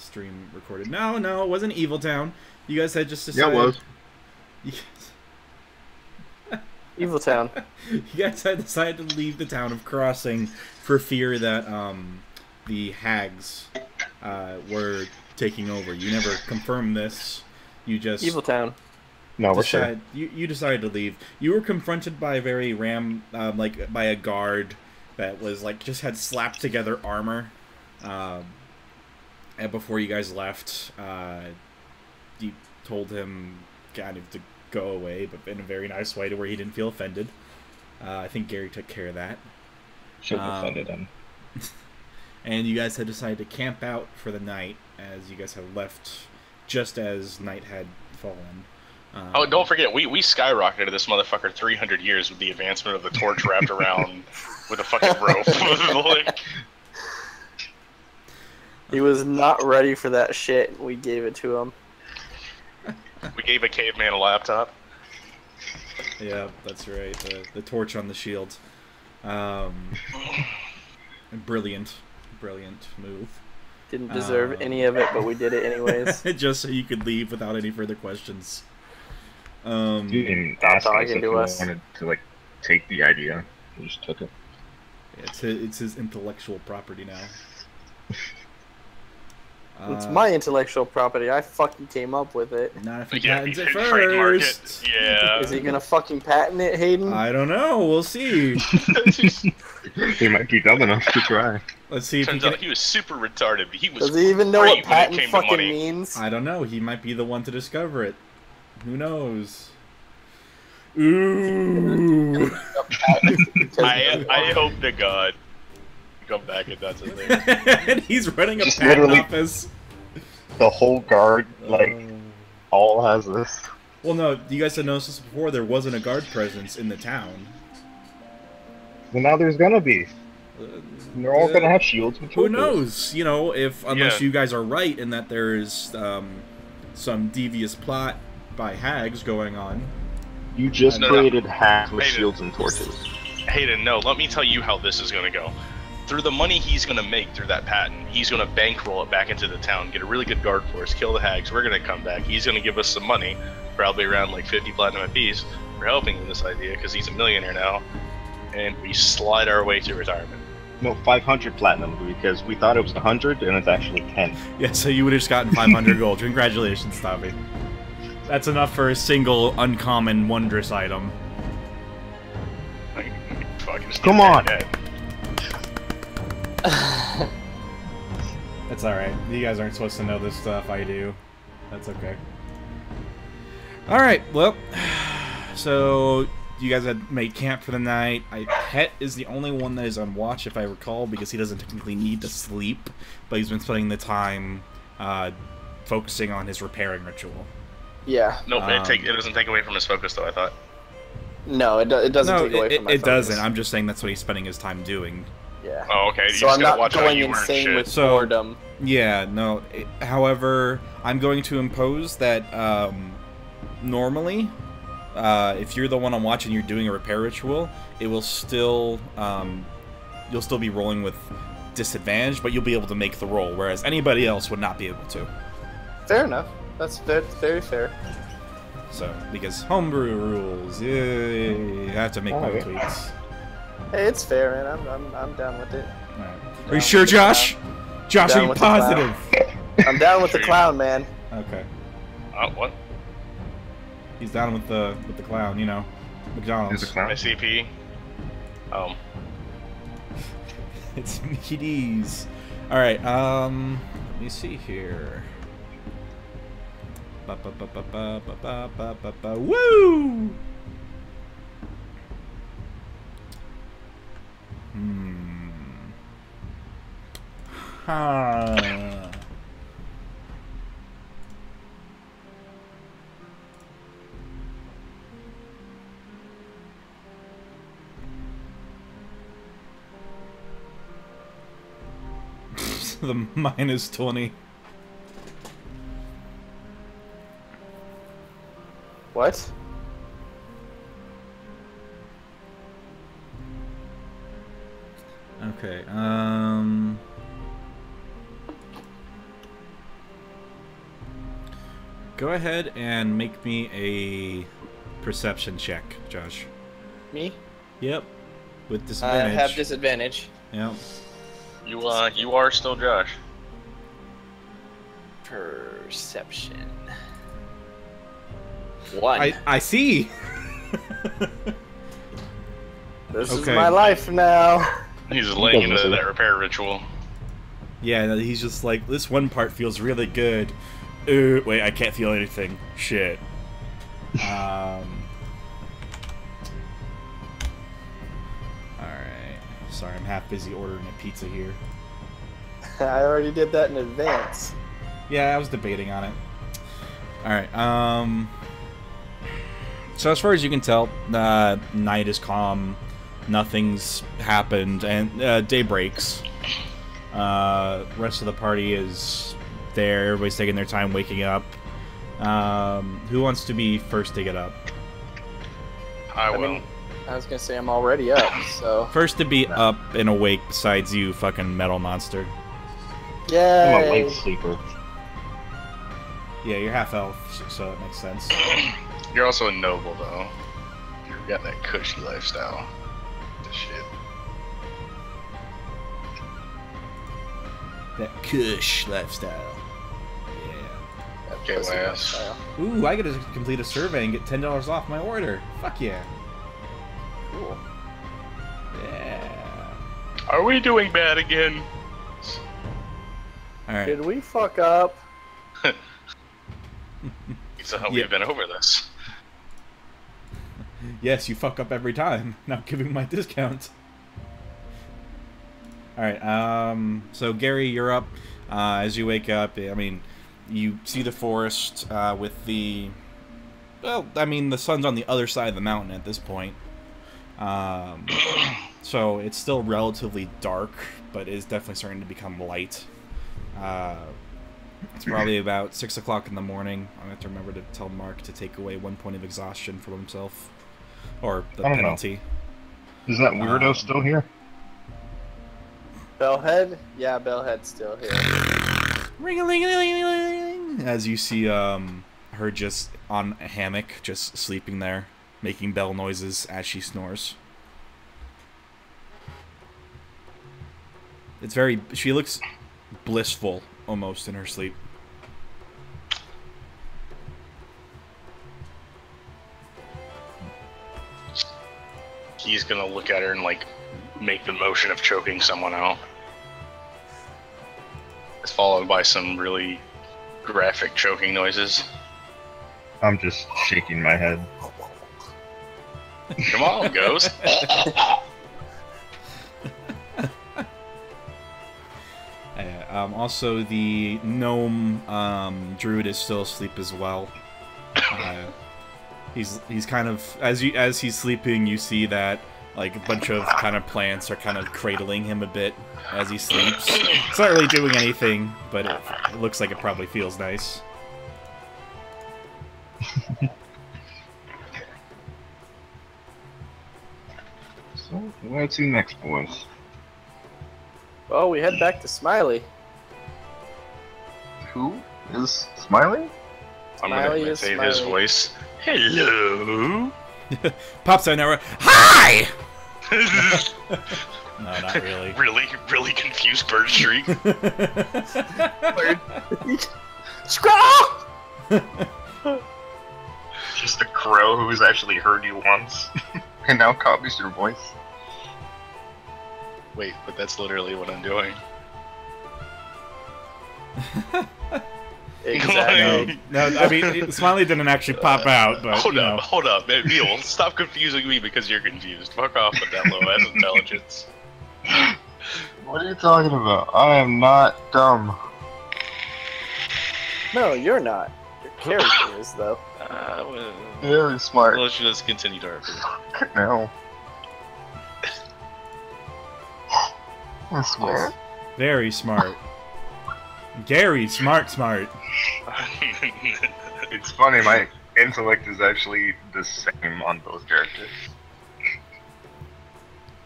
stream recorded. No, it wasn't Evil Town. You guys had just decided. Yeah, it was. Evil Town. You guys had decided to leave the town of Crossing for fear that the hags were taking over. You never confirmed this. You just Evil Town. No, we're sure. You decided to leave. You were confronted by a very by a guard that was like just had slapped together armor. And before you guys left, you told him kind of to go away, but in a very nice way to where he didn't feel offended. I think Gary took care of that. Should have offended him. And you guys had decided to camp out for the night, as you guys had left just as night had fallen. Oh, don't forget, we skyrocketed this motherfucker 300 years with the advancement of the torch wrapped around with a fucking rope. Like, he was not ready for that shit. We gave it to him. we gave a caveman a laptop. Yeah, that's right. The torch on the shield. Brilliant move. Didn't deserve any of it, but we did it anyways. Just so you could leave without any further questions. You didn't ask us if you wanted to like take the idea. You just took it. It's his intellectual property now. It's my intellectual property. I fucking came up with it. Not if he Yeah, patents he it did trademark it. first. Yeah. Is he gonna fucking patent it, Hayden? I don't know. We'll see. He might be dumb enough to try. Let's see if Turns out he was super retarded. But he was. Does he even know great what when it patent came to fucking money. means? I don't know. He might be the one to discover it. Who knows? Ooh. I hope to God you come back and that's a thing. And he's running a Just patent literally- office. The whole guard, like, all has this. Well, no, you guys had noticed this before. There wasn't a guard presence in the town. Well, now there's gonna be. And they're all gonna have shields and Who torches. knows? You know, unless Yeah. you guys are right in that there's some devious plot by hags going on. You just No. created hacks with Hayden. shields and torches. Hayden, no, let me tell you how this is going to go. Through the money he's going to make through that patent, he's going to bankroll it back into the town, get a really good guard force, kill the hags, we're going to come back, he's going to give us some money, probably around like 50 platinum apiece, for helping with this idea, because he's a millionaire now, and we slide our way to retirement. No, 500 platinum, because we thought it was 100, and it's actually 10. Yeah, so you would have just gotten 500 gold. Congratulations, Tavi. That's enough for a single uncommon wondrous item. Like, fucking just Come get on. that. That's alright. You guys aren't supposed to know this stuff. I do. That's okay. Alright, well. So, you guys had made camp for the night. Het is the only one that is on watch, if I recall, because he doesn't technically need to sleep. But he's been spending the time focusing on his repairing ritual. Yeah. Nope, it doesn't take away from his focus, though, I thought. No, it doesn't No, take away from my it focus. doesn't. I'm just saying that's what he's spending his time doing. Yeah. Oh, okay. You So just I'm gotta not watch how going you earn insane shit. with So- boredom. Yeah, no. However, I'm going to impose that normally, if you're the one on watch and you're doing a repair ritual, it will still you'll still be rolling with disadvantage, but you'll be able to make the roll, whereas anybody else would not be able to. Fair enough. That's very fair. So, because homebrew rules, yay, I have to make my Alright. tweaks. Hey, it's fair, man. I'm down with it. Alright. Are you sure, Josh? Josh, Down are you with the clown. positive? I'm down with the clown, man. Okay. What? He's down with the clown, you know, McDonald's. There's a clown. SCP? It's meaties. Alright, let me see here. Woo! Ha. The -20. What? Okay, Go ahead and make me a perception check, Josh. Me? Yep. With disadvantage. I have disadvantage. Yep. You are still Josh. Perception. 1. I see. This is Okay. my life now. He's laying into that repair ritual. Yeah, he's just like, this one part feels really good. Wait, I can't feel anything. Shit. Alright. Sorry, I'm half busy ordering a pizza here. I already did that in advance. Yeah, I was debating on it. Alright, so as far as you can tell, night is calm, nothing's happened, and day breaks. Rest of the party is there, everybody's taking their time waking up. Who wants to be first to get up? I will. mean, I was gonna say I'm already up, so. First to be up and awake besides you, fucking metal monster. Yay! I'm a light sleeper. Yeah, you're half elf, so it makes sense. You're also a noble, though. You've got that cushy lifestyle. This shit. That cush lifestyle. Yeah. Okay, Pussy Wes. lifestyle. Ooh, I get to complete a survey and get $10 off my order. Fuck yeah. Cool. Yeah. Are we doing bad again? Alright. Did we fuck up? So we've been over this. Yes, you fuck up every time. Not giving my discount. Alright, so Gary, you're up. As you wake up, I mean, you see the forest with the... Well, I mean, the sun's on the other side of the mountain at this point. So it's still relatively dark, but is definitely starting to become light. It's probably about 6 o'clock in the morning. I have to remember to tell Mark to take away 1 point of exhaustion from himself. Or the I don't penalty. know. Is that weirdo still here? Bellhead? Yeah, Bellhead's still here. Ring-a-ling-a-ling-a-ling. As you see her just on a hammock, just sleeping there, making bell noises as she snores. It's very... She looks blissful, almost, in her sleep. He's gonna look at her and, like, make the motion of choking someone out. It's followed by some really graphic choking noises. I'm just shaking my head. Come on, Ghost. Also, the gnome druid is still asleep as well. He's kind of as he's sleeping, you see that like a bunch of kind of plants are kind of cradling him a bit as he sleeps. It's not really doing anything, but it looks like it probably feels nice. So, where to next, boys? Well, we head back to Smiley. Who is Smiley? I'm gonna Smiley is imitate his Smiley. voice. Hello. Pops out now. Hi! No, not really. really confused bird shriek. Squirrel! Just a crow who's actually heard you once, and now copies your voice. Wait, but that's literally what I'm doing. Exactly. No, I mean, Smiley didn't actually pop out, but Hold you know. up, hold up, man. Neil, stop confusing me because you're confused. Fuck off with that low-ass intelligence. What are you talking about? I am not dumb. No, you're not. Your character is, though. Well, Very smart. let's just continue to RP. No. I swear. Very smart. Gary, smart. It's funny, my intellect is actually the same on both characters.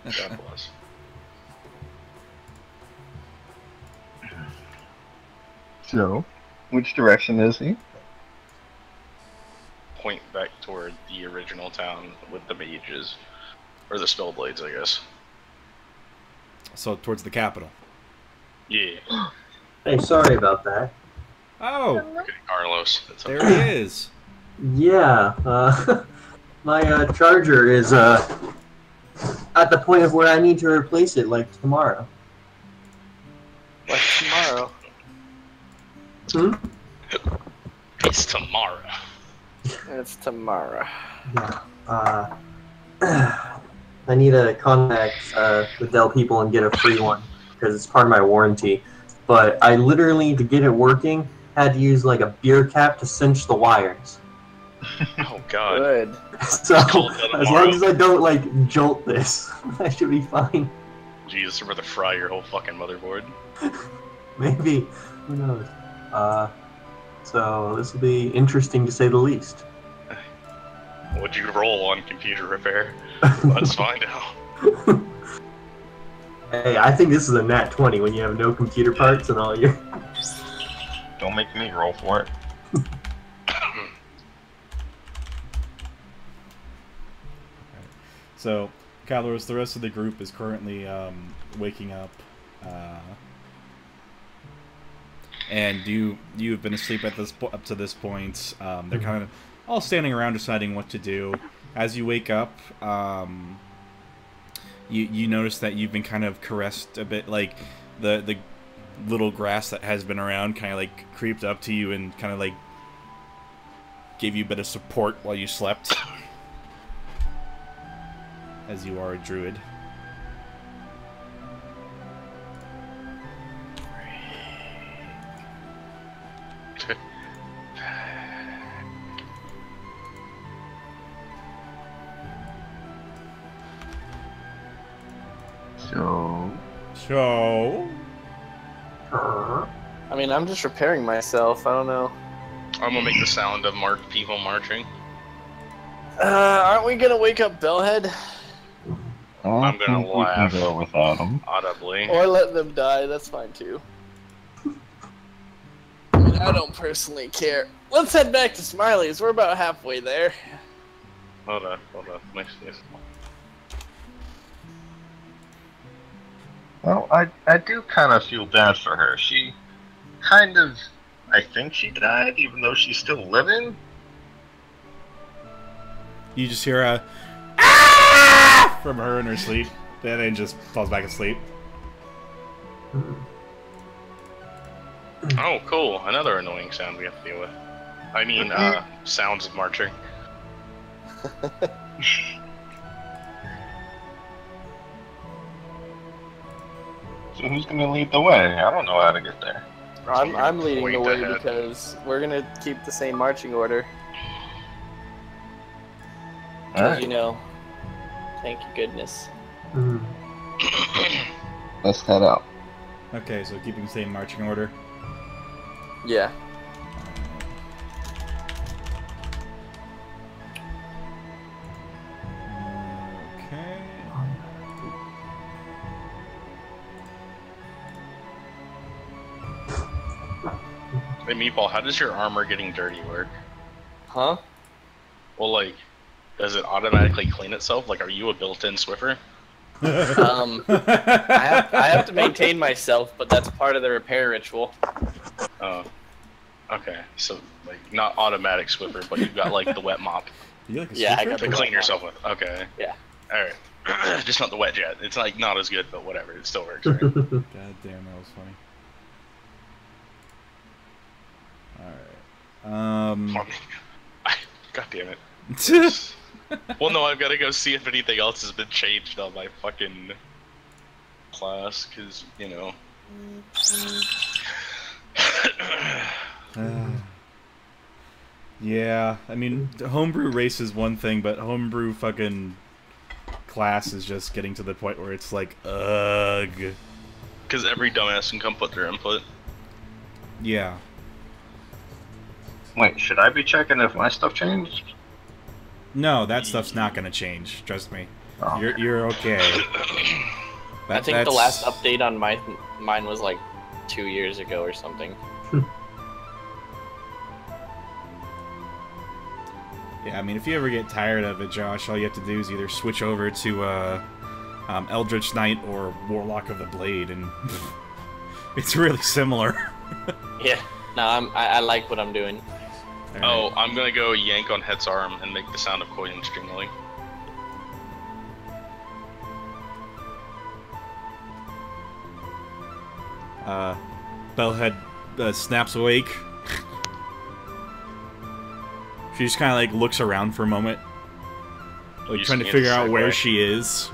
God bless. So, which direction is he? point back toward the original town with the mages. Or the Spellblades, I guess. So towards the capital. Yeah. Hey, sorry about that. Oh, Okay, Carlos. That's there he is. Yeah, my charger is at the point of where I need to replace it, like tomorrow. Like tomorrow. Hmm? It's tomorrow. It's tomorrow. Yeah. I need to contact the Dell people and get a free one because it's part of my warranty. But I literally, to get it working, had to use like a beer cap to cinch the wires. Oh god. Good. So as long as I don't like jolt this, I should be fine. Jesus, you're about to fry your whole fucking motherboard. Maybe. Who knows? So this will be interesting to say the least. What'd you roll on computer repair? Let's find out. Hey, I think this is a nat 20 when you have no computer parts and all your... Don't make me roll for it. So, Kalos, the rest of the group is currently waking up, and you've been asleep at up to this point. They're kind of all standing around deciding what to do. As you wake up, you notice that you've been kind of caressed a bit, like the little grass that has been around kind of like creeped up to you and kind of like gave you a bit of support while you slept. As you are a druid. So... I mean, I'm just repairing myself. I don't know. I'm gonna make the sound of people marching. Aren't we gonna wake up Bellhead? I'm gonna laugh. We can go without him. Audibly. Or let them die, that's fine too. I mean, I don't personally care. Let's head back to Smiley's, we're about halfway there. Hold on. Nice. Well, I do kind of feel bad for her. She kind of... I think she died, even though she's still living? You just hear a... "Ah!" from her in her sleep. Then just falls back asleep. Oh, cool. Another annoying sound we have to deal with. I mean, sounds of marching. So who's gonna lead the way? I don't know how to get there. I'm leading the Point way ahead. because we're gonna keep the same marching order. Alright, You know, thank you goodness. let's head out. Okay, so keeping the same marching order. Yeah. Okay. Hey, Meatball, how does your armor getting dirty work? Huh? Well, like, does it automatically clean itself? Like, are you a built-in Swiffer? I have to maintain myself, but that's part of the repair ritual. Oh. Okay, so, like, not automatic Swiffer, but you've got, like, the wet mop You like a Yeah, I Swiffer? got to the clean wet yourself with. Okay. Yeah. Alright. Just not the wet jet. It's, like, not as good, but whatever. It still works, right? God damn, that was funny. Alright. God damn it. Well, no, I've got to go see if anything else has been changed on my fucking class, because, you know. Yeah, I mean, homebrew race is one thing, but homebrew fucking class is just getting to the point where it's like, ugh. Because every dumbass can come put their input. Yeah. Wait, should I be checking if my stuff changed? No, that stuff's not gonna change. Trust me. Oh. You're okay. I think the last update on mine was like 2 years ago or something. Yeah, I mean, if you ever get tired of it, Josh, all you have to do is either switch over to Eldritch Knight or Warlock of the Blade, and it's really similar. Yeah, no, I like what I'm doing. Right. Oh, I'm gonna go yank on Het's arm and make the sound of coin stringling. Bellhead snaps awake. She just kind of like looks around for a moment, like trying to figure out where she is.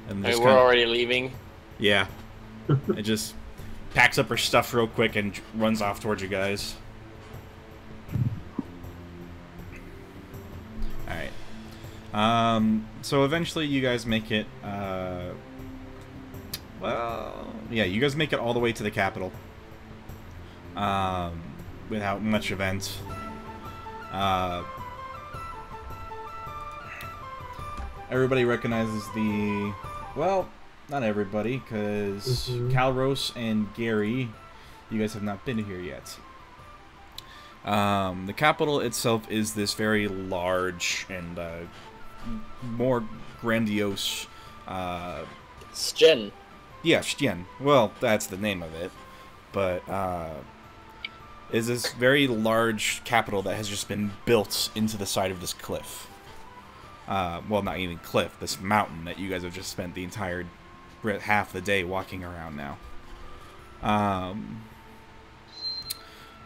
And Hey, we're already leaving. Yeah. It just packs up her stuff real quick and runs off towards you guys. Alright. So eventually you guys make it, well, yeah, you guys make it all the way to the capital. Without much event. Everybody recognizes the... Well, not everybody, because Calros and Gary, you guys have not been here yet. The capital itself is this very large and more grandiose... Stjen. Yeah, Stjen. Well, that's the name of it. But, is this very large capital that has just been built into the side of this cliff. Well, not even cliff, this mountain that you guys have just spent the entire half the day walking around now.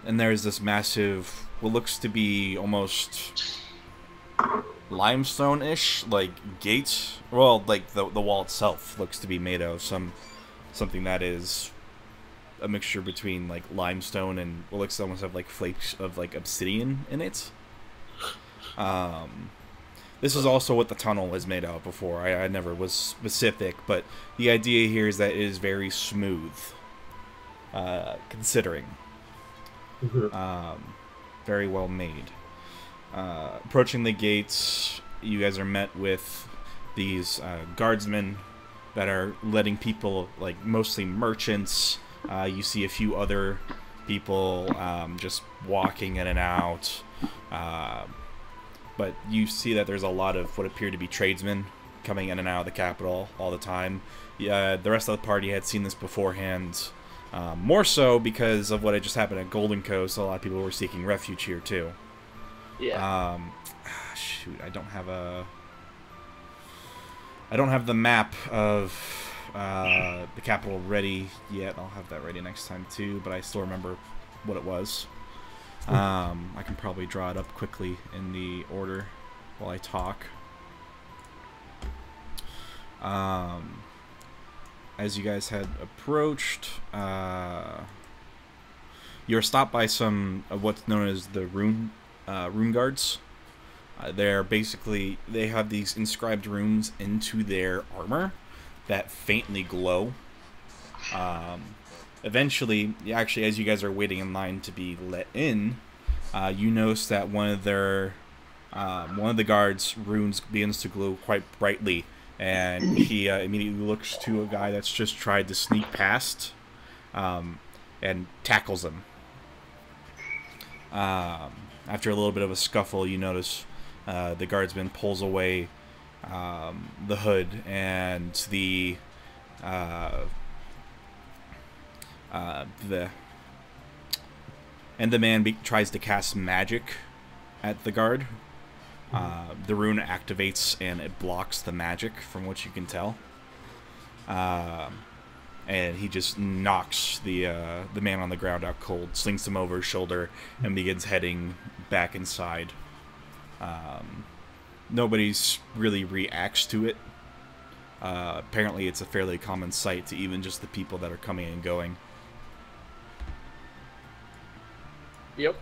And there's this massive, what looks to be almost limestone-ish, like, gate. Well, like, the wall itself looks to be made of something that is a mixture between like limestone and what looks to almost have like flakes of like obsidian in it. This is also what the tunnel is made out before. I never was specific, but the idea here is that it is very smooth, considering. Very well made. Approaching the gates, you guys are met with these guardsmen that are letting people, like mostly merchants. You see a few other people just walking in and out. But you see that there's a lot of what appear to be tradesmen coming in and out of the capital all the time. The rest of the party had seen this beforehand. More so because of what had just happened at Golden Coast. A lot of people were seeking refuge here too. Yeah. Shoot, I don't have the map of the capital ready yet. I'll have that ready next time too, but I still remember what it was. I can probably draw it up quickly in the order while I talk. As you guys had approached, you were stopped by some of what's known as the rune guards. They're basically, they have these inscribed runes into their armor that faintly glow. Eventually, actually, as you guys are waiting in line to be let in, you notice that one of the guards' runes begins to glow quite brightly, and he immediately looks to a guy that's just tried to sneak past, and tackles him. After a little bit of a scuffle, you notice the guardsman pulls away the hood, and the man tries to cast magic at the guard. The rune activates and it blocks the magic, from what you can tell. And he just knocks the man on the ground out cold, slings him over his shoulder, and begins heading back inside. Nobody's really reacts to it. Apparently it's a fairly common sight to even just the people that are coming and going. Yep.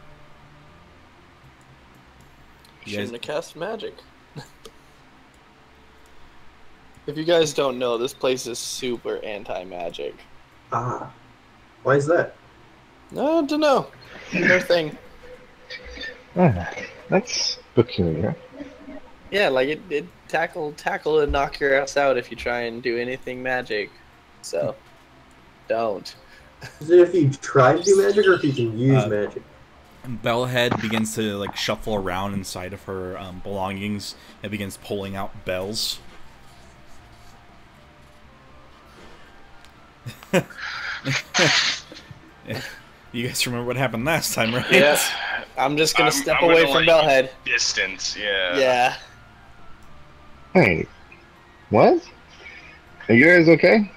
Shouldn't have cast magic. If you guys don't know, this place is super anti-magic. Ah. Why is that? No, I don't know. Their thing. That's peculiar. Yeah, like it tackle and knock your ass out if you try and do anything magic. So, don't. Is it if you try to do magic or if you can use magic? Bellhead begins to like shuffle around inside of her belongings and begins pulling out bells. You guys remember what happened last time, right? Yeah. I'm just gonna step I'm away gonna, from like, Bellhead. Distance, yeah. Yeah. Hey, what? Are you guys okay?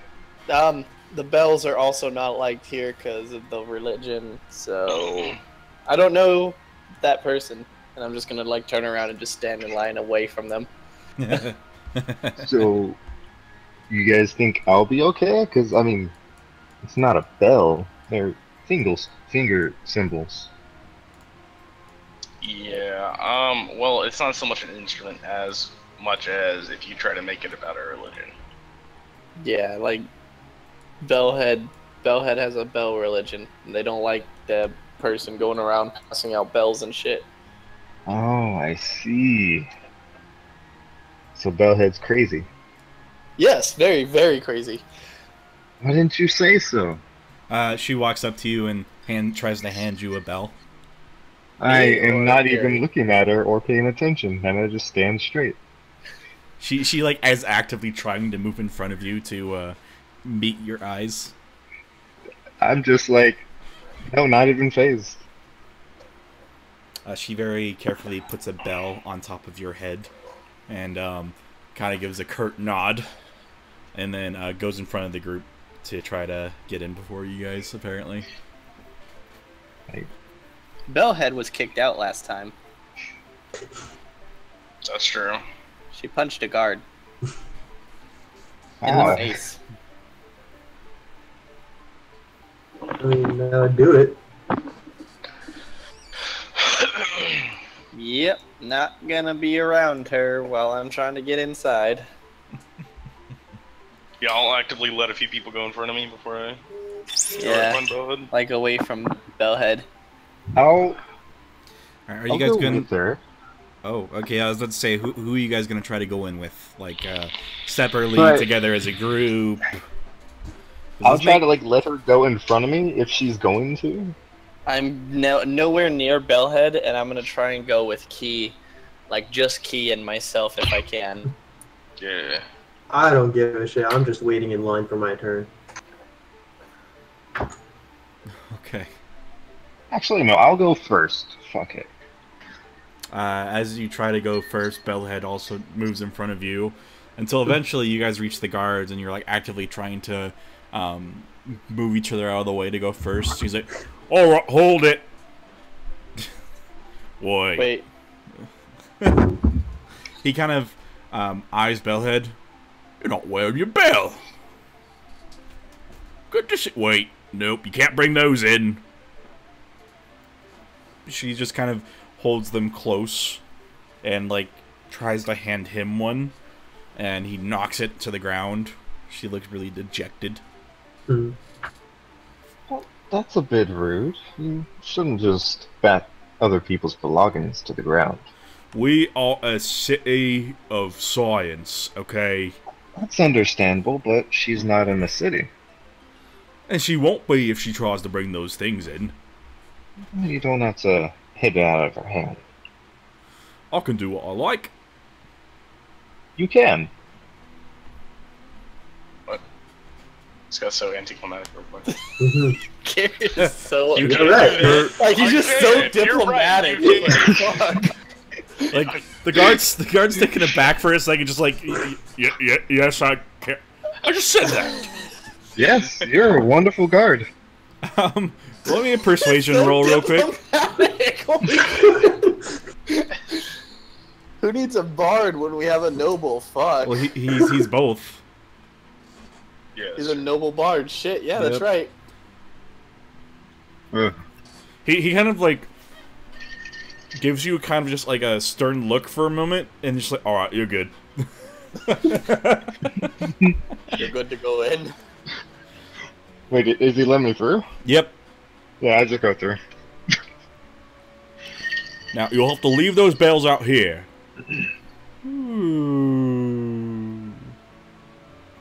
The bells are also not liked here because of the religion, so I don't know that person, and I'm just gonna like turn around and just stand in line away from them. So, you guys think I'll be okay? Because, I mean, it's not a bell. They're finger symbols. Yeah, well, it's not so much an instrument as much as if you try to make it about a religion. Yeah, like Bellhead has a bell religion. And they don't like the person going around passing out bells and shit. Oh, I see. So Bellhead's crazy. Yes, very, very crazy. Why didn't you say so? She walks up to you and tries to hand you a bell. I Me or am not Gary? even looking at her or paying attention, and I just stand straight. She like is actively trying to move in front of you to meet your eyes. I'm just like, no, not even phased. She very carefully puts a bell on top of your head and kind of gives a curt nod and then goes in front of the group to try to get in before you guys, apparently. Bellhead was kicked out last time. That's true. She punched a guard in Ah, the face. I mean, do it. Yep, not gonna be around her while I'm trying to get inside. Yeah, I'll actively let a few people go in front of me before I Yeah, run Bellhead. like away from Bellhead. I'll Are you I'll guys go going? with her. Oh, okay. I was about to say, who are you guys gonna try to go in with? Like separately, Right. together as a group? I'll try to like let her go in front of me if she's going to. I'm nowhere near Bellhead, and I'm gonna try and go with Key, like just Key and myself if I can. Yeah. I don't give a shit. I'm just waiting in line for my turn. Okay. Actually, no, I'll go first. Fuck it. As you try to go first, Bellhead also moves in front of you until eventually you guys reach the guards and you're like actively trying to move each other out of the way to go first. He's like, "All right, hold it." Wait. He kind of eyes Bellhead. "You're not wearing your bell. Good to see." Wait, nope, you can't bring those in. She just kind of holds them close and like tries to hand him one, and he knocks it to the ground. She looks really dejected. Mm. Well, that's a bit rude. You shouldn't just bat other people's belongings to the ground. We are a city of science, okay? That's understandable, but she's not in the city. And she won't be if she tries to bring those things in. You don't have to hit it out of her hand. I can do what I like. You can. This got so anticlimactic real quick. Mhm. Gary is so You're right. like he's just so You're diplomatic. right, Like, fuck. Like the guard's taken aback for a second, just like, yes, I can. I just said that. Yes, you're a wonderful guard. Let me a persuasion So roll real quick. diplomatic. Who needs a bard when we have a noble? Fuck. Well, he's both. Yeah. He's a noble bard. Shit, yeah, that's Yep. right. Ugh. He kind of like gives you kind of just like a stern look for a moment, and just like, all right, you're good. You're good to go in. Wait, is he letting me through? Yep. Yeah, I just go through. Now you'll have to leave those bells out here.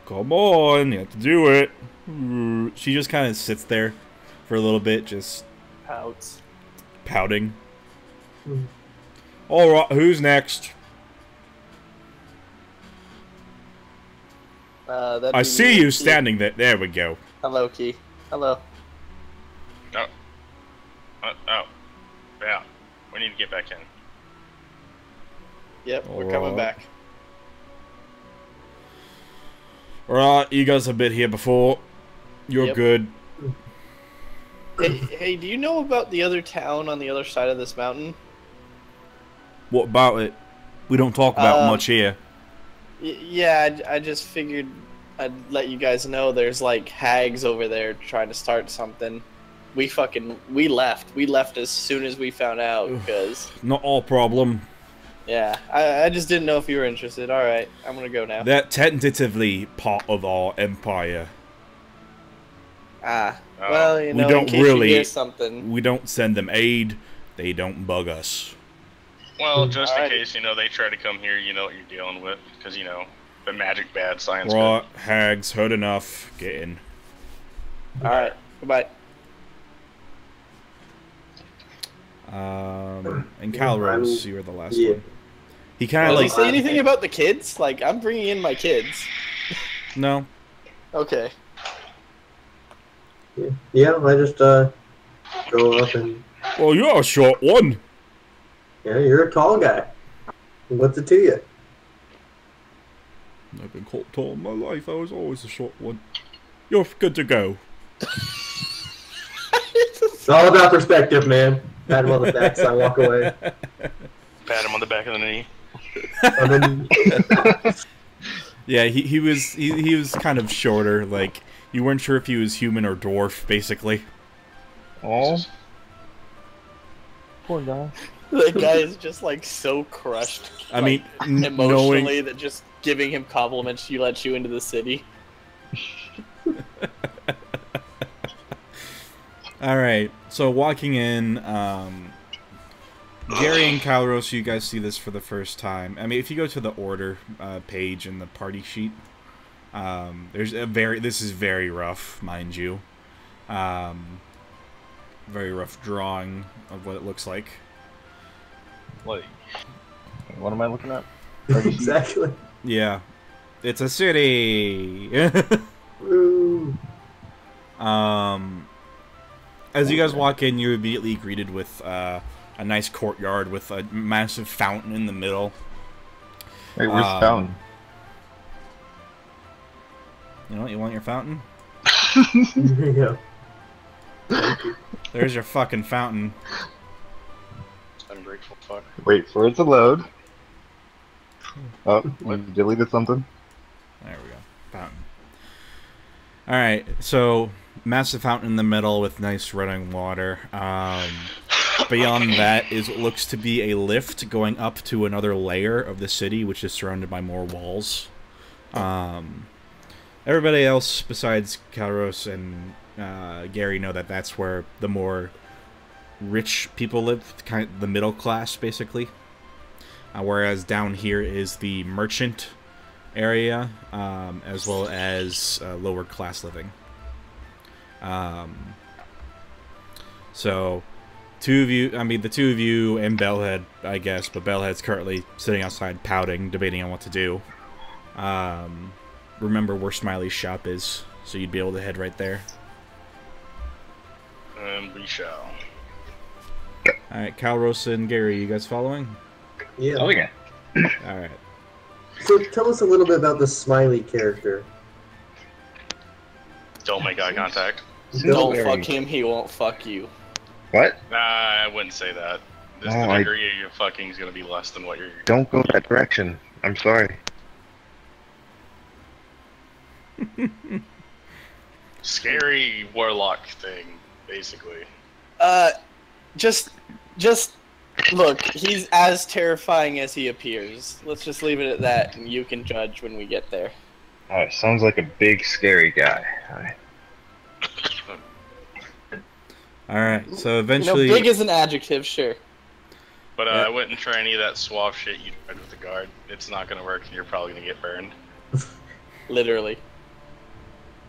Come on, you have to do it. She just kind of sits there for a little bit, just Pouts. pouting. Alright, who's next? I see you standing there. There we go. Hello, Key. Hello. Oh. Yeah. We need to get back in. Yep, we're coming back. Alright, you guys have been here before. You're good. Hey, do you know about the other town on the other side of this mountain? What about it? We don't talk about much here. Yeah, I just figured I'd let you guys know there's like hags over there trying to start something. We left. We left as soon as we found out because... Not all problem. Yeah, I just didn't know if you were interested. Alright, I'm gonna go now. They're tentatively part of our empire. Well, you know, we don't in case really, you hear something. We don't send them aid. They don't bug us. Well, just in case, you know, they try to come here, you know what you're dealing with. Because, you know, the magic bad, science right, good. Hags, heard enough. Get in. Alright, goodbye. And Calrose, you were the last one. He kind of like... Did he say anything about the kids? Like, I'm bringing in my kids. No. Okay. Yeah, I just, go up and... Well, you're a short one. Yeah, you're a tall guy. What's it to you? I've been called tall in my life. I was always a short one. You're good to go. It's all about perspective, man. Pat him on the back, so I walk away. Pat him on the back of the knee. Yeah, he was kind of shorter. Like, you weren't sure if he was human or dwarf, basically. Oh, poor guy. The guy is just like so crushed. I mean, emotionally, that just giving him compliments lets you into the city. Alright, so walking in, Gary and Calrose, you guys see this for the first time. I mean, if you go to the order page in the party sheet, this is very rough, mind you. Very rough drawing of what it looks like. Like, what am I looking at? Exactly. Yeah. It's a city! As you guys walk in, you're immediately greeted with a nice courtyard with a massive fountain in the middle. Wait, where's the fountain? You know what? You want your fountain? Yeah. There's your fucking fountain. Ungrateful fuck. Wait for it to load. Oh, you deleted something? There we go. Fountain. Alright, so massive fountain in the middle with nice running water. Beyond that is what looks to be a lift going up to another layer of the city, which is surrounded by more walls. Everybody else besides Calrose and Gary know that that's where the more rich people live, kind of the middle class, basically. Whereas down here is the merchant area, as well as lower class living. So, the two of you and Bellhead, I guess, but Bellhead's currently sitting outside pouting, debating on what to do. Remember where Smiley's shop is, so you'd be able to head right there. And we shall. Alright, Calrose and Gary, you guys following? Yeah. Oh, yeah. Alright. So tell us a little bit about the Smiley character. Don't make eye contact. Don't fuck him, he won't fuck you. What? Nah, I wouldn't say that. The degree of your fucking is gonna be less than what you're... Don't go that direction. I'm sorry. Scary warlock thing, basically. Just look, he's as terrifying as he appears. Let's just leave it at that, and you can judge when we get there. Alright, sounds like a big, scary guy. Alright, so eventually... big is an adjective, sure. But I wouldn't try any of that suave shit you tried with the guard. It's not gonna work, and you're probably gonna get burned. Literally.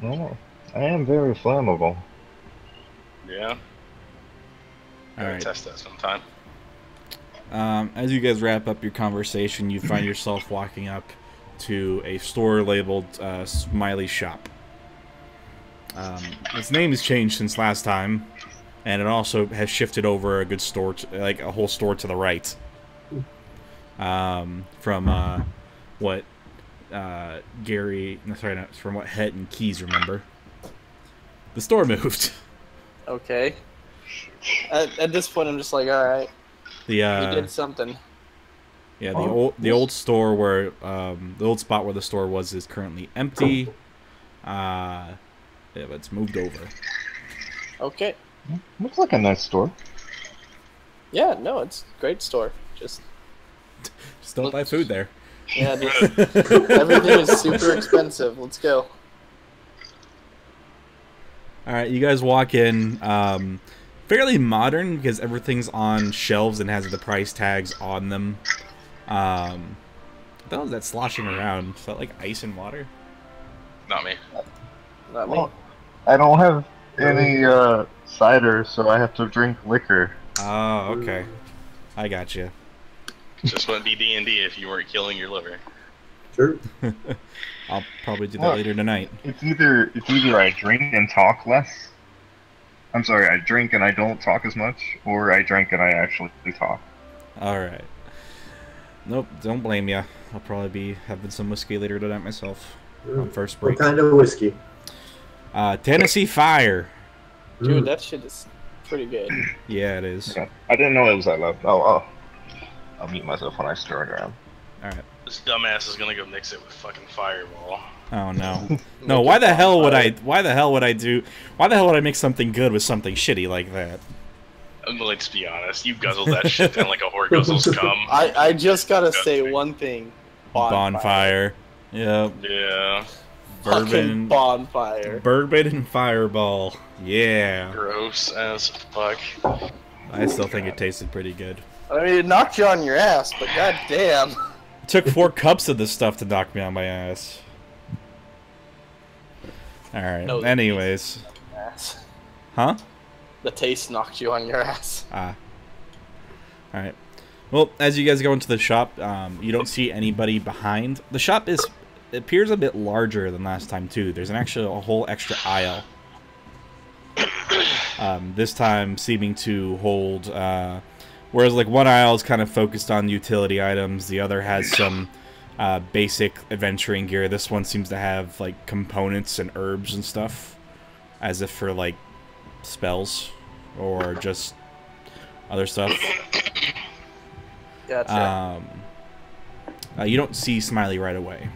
No, I am very flammable. Yeah. All right. Test that sometime. As you guys wrap up your conversation, you find yourself walking up to a store labeled Smiley Shop. Its name has changed since last time, and it also has shifted over a good store, like a whole store to the right. From what from what Het and Keys remember. The store moved. Okay. At this point, I'm just like, all right. He did something. Yeah, the old store where the old spot where the store was is currently empty. Yeah, but it's moved over. Okay. Looks like a nice store. Yeah, no, it's a great store. Just don't buy food there. Yeah, everything is super expensive. Let's go. All right, you guys walk in. Fairly modern because everything's on shelves and has the price tags on them. What the hell is that sloshing around? Is that like ice and water? Not me. Not me. Well, I don't have any cider, so I have to drink liquor. Oh, okay. I got you. Just wouldn't be D&D if you weren't killing your liver. Sure. I'll probably do that later tonight. It's either I drink and talk less. I'm sorry, I drink and I don't talk as much, or I drink and I actually talk. All right. Nope, don't blame ya. I'll probably be having some whiskey later tonight myself on first break. What kind of whiskey? Tennessee Fire. Dude, that shit is pretty good. Yeah, it is. Yeah, I didn't know it was that low. Oh, I'll mute myself when I stir it around. All right. This dumbass is gonna go mix it with fucking Fireball. Oh no. No, why the hell would I mix something good with something shitty like that? Let's be honest, you guzzled that shit down like a whore guzzles cum. I just gotta say one thing. Bonfire. Yep. Yeah. Fucking bonfire. Bourbon and Fireball. Yeah. Gross as fuck. I still think it tasted pretty good. I mean, it knocked you on your ass, but goddamn. It took 4 cups of this stuff to knock me on my ass. Alright, No, anyways. Ass. Huh? The taste knocked you on your ass. Ah. Alright. Well, as you guys go into the shop, you don't see anybody behind. The shop appears a bit larger than last time, too. There's a whole extra aisle. This time seeming to hold, whereas like one aisle is kind of focused on utility items, the other has some basic adventuring gear. This one seems to have like components and herbs and stuff, as if for like spells or just other stuff. Gotcha. You don't see Smiley right away.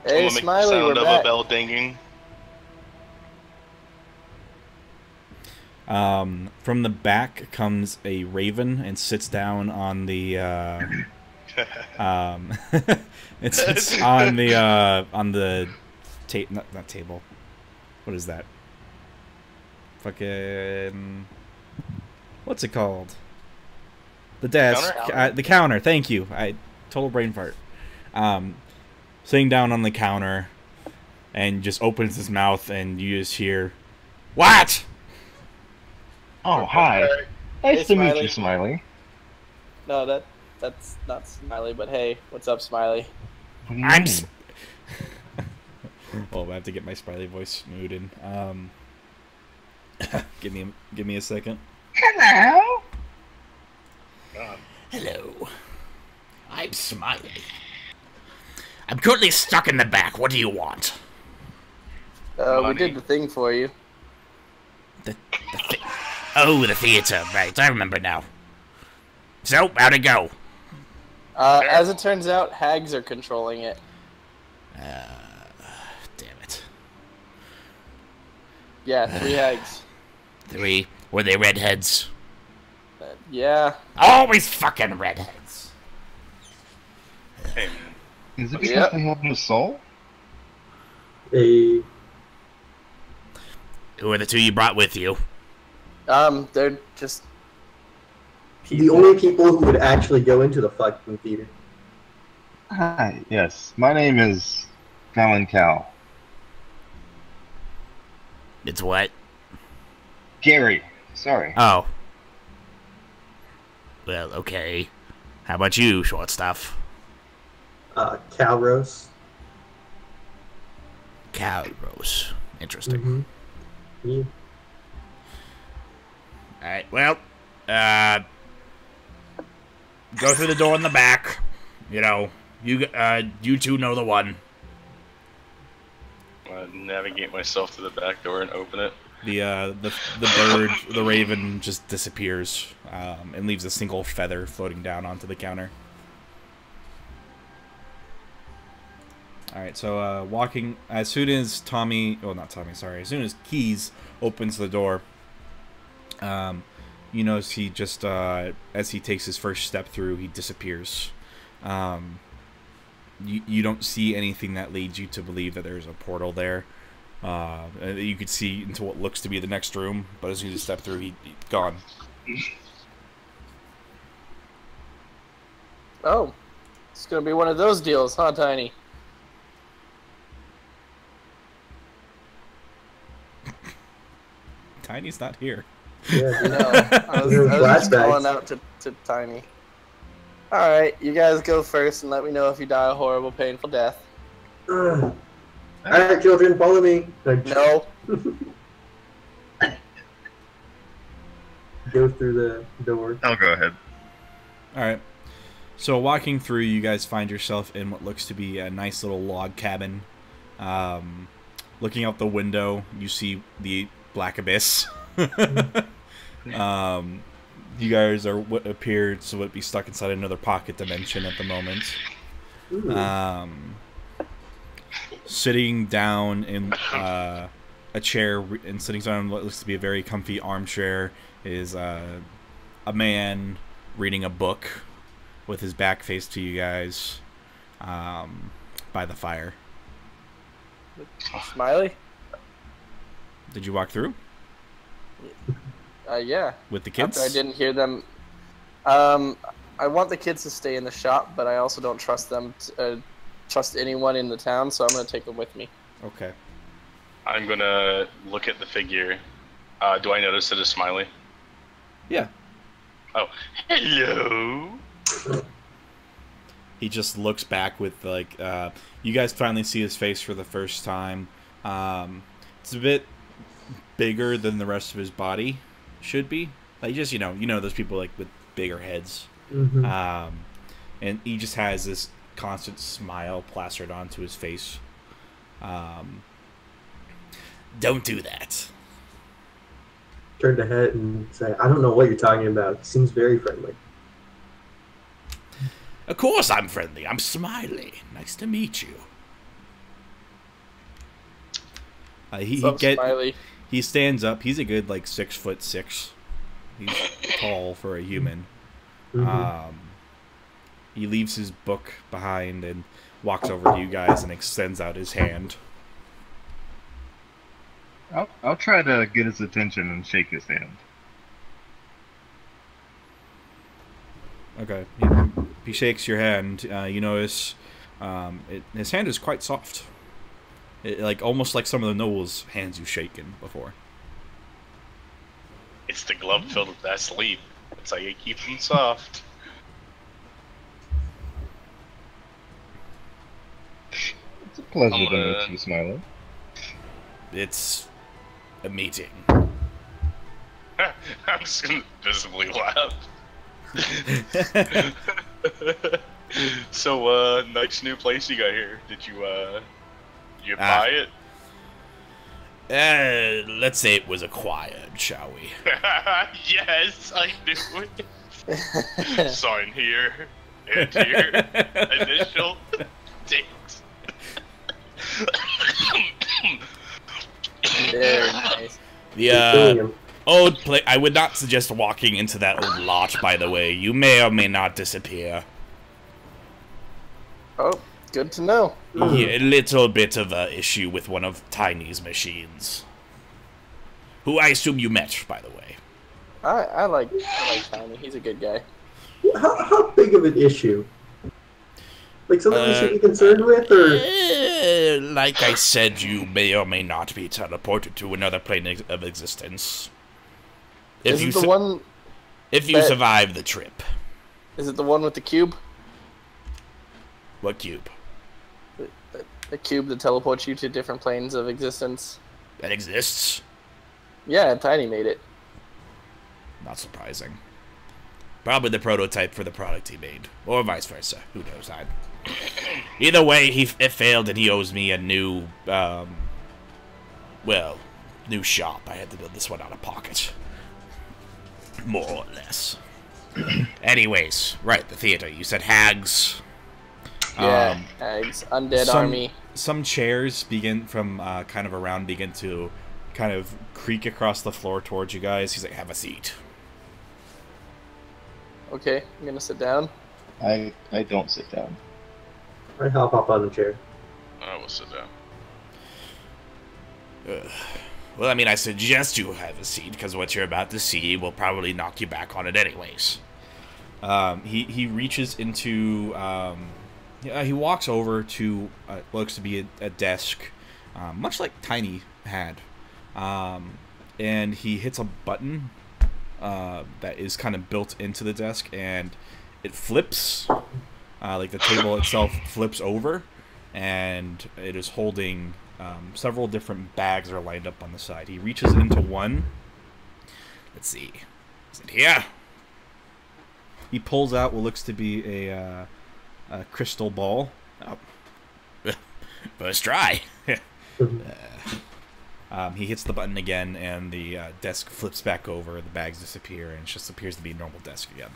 Hey, Someone make the Smiley, sound we're of back. a bell dinging. From the back comes a raven and sits down on the it sits on the not table. What is that? Fucking what's it called? The desk, the counter. Thank you. Total brain fart. Sitting down on the counter, and just opens his mouth, and you just hear, "What?" Oh, hi. Nice to meet Smiley. you, Smiley. No, that's not Smiley, but hey, what's up, Smiley? What do you I'm. mean? Oh, I have to get my Smiley voice mood in. Give me a second. Hello. Hello. I'm Smiley. I'm currently stuck in the back. What do you want? We did the thing for you. Oh, the theater. Right, I remember now. So, how'd it go? As it turns out, hags are controlling it. Damn it. Yeah, 3 hags. 3. Were they redheads? Yeah. Always fucking redheads. Hey, Is it because Yep. they have no soul? They Who are the 2 you brought with you? They're just the only people who would actually go into the fucking theater. Hi, yes. My name is Fallon It's what? Gary. Sorry. Oh. Well, okay. How about you, short stuff? Cow roast. Cow roast. Interesting. Mm-hmm. Yeah. Alright, well, go through the door in the back. You know, you two know the one. Navigate myself to the back door and open it. The bird, the raven, just disappears and leaves a single feather floating down onto the counter. Alright, so walking, as soon as as soon as Keys opens the door, you notice he just, as he takes his first step through, he disappears. You don't see anything that leads you to believe that there's a portal there. You could see into what looks to be the next room, but as soon as you step through, he's gone. Oh, it's gonna be one of those deals, huh, Tiny? Tiny's not here. Yeah. No, I was just calling out to Tiny. Alright, you guys go first and let me know if you die a horrible, painful death. Alright, children, follow me. No. Go through the door. I'll go ahead. Alright. So walking through, you guys find yourself in what looks to be a nice little log cabin. Looking out the window, you see the black abyss. You guys are what appears to be stuck inside another pocket dimension at the moment. Sitting down in a chair and sitting down in what looks to be a very comfy armchair is a man reading a book with his back faced to you guys by the fire. Smiley? Did you walk through? Yeah. With the kids? After I didn't hear them. I want the kids to stay in the shop, but I also don't trust them to trust anyone in the town, so I'm going to take them with me. Okay. I'm gonna look at the figure. Do I notice it is Smiley? Yeah. Oh, hello. He just looks back with, like, you guys finally see his face for the first time. It's a bit bigger than the rest of his body should be. Like, just, you know those people, like, with bigger heads. Mm-hmm. And he just has this constant smile plastered onto his face. Don't do that. Turn to head and say, I don't know what you're talking about. He seems very friendly. Of course I'm friendly. I'm Smiley. Nice to meet you. Smiley? He stands up. He's a good, like, 6'6". He's tall for a human. Mm-hmm. He leaves his book behind and walks over to you guys and extends out his hand. I'll try to get his attention and shake his hand. Okay. He shakes your hand. You notice his hand is quite soft. Almost like some of the nobles' hands you've shaken before. It's the glove filled with that sleep. That's how you keep them soft. It's a pleasure to meet you, Smiley. It's a meeting. I'm just gonna visibly laugh. So, nice new place you got here. Did you buy it? Let's say it was acquired, shall we? Yes, I knew it. Sign here. And here. Initial. Date. Very nice. The old place. I would not suggest walking into that old lot, by the way. You may or may not disappear. Oh, good to know. Yeah, a little bit of a issue with one of Tiny's machines. Who I assume you met, by the way. I like Tiny. He's a good guy. How big of an issue? Like something we should be concerned with, or? Like I said, you may or may not be teleported to another plane of existence. If Is you it the one? if you survive the trip. Is it the one with the cube? What cube? The cube that teleports you to different planes of existence. That exists? Yeah, Tiny made it. Not surprising. Probably the prototype for the product he made. Or vice versa. Who knows? Either way, it failed and he owes me a new, new shop. I had to build this one out of pocket. More or less. Anyways, right, the theater. You said hags. Yeah, hags. Undead army. Some chairs begin to kind of creak across the floor towards you guys. He's like, have a seat. Okay, I'm gonna sit down. I don't sit down. I hop up on the chair. I will sit down. Well, I mean, I suggest you have a seat, because what you're about to see will probably knock you back on it anyways. He reaches into... he walks over to what looks to be a desk, much like Tiny had. And he hits a button that is kind of built into the desk, and it flips. Like the table itself flips over, and it is holding several different bags are lined up on the side. He reaches into one. Let's see. Is it here? He pulls out what looks to be a crystal ball. Oh. First try. He hits the button again, and the desk flips back over, the bags disappear, and it just appears to be a normal desk again.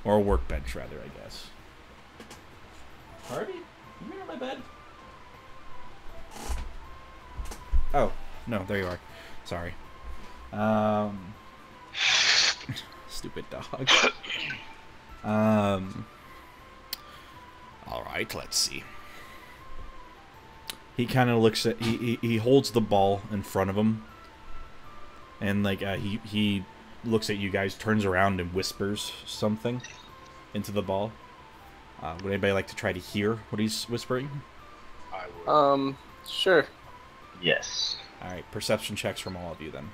Or a workbench, rather, I guess. Harvey? You been on my bed? Oh, no, there you are. Sorry. Stupid dog. Alright, let's see. He kind of looks at... He holds the ball in front of him. And, like, he looks at you guys, turns around, and whispers something into the ball. Would anybody like to try to hear what he's whispering? I would. Sure. Yes. Alright, perception checks from all of you, then.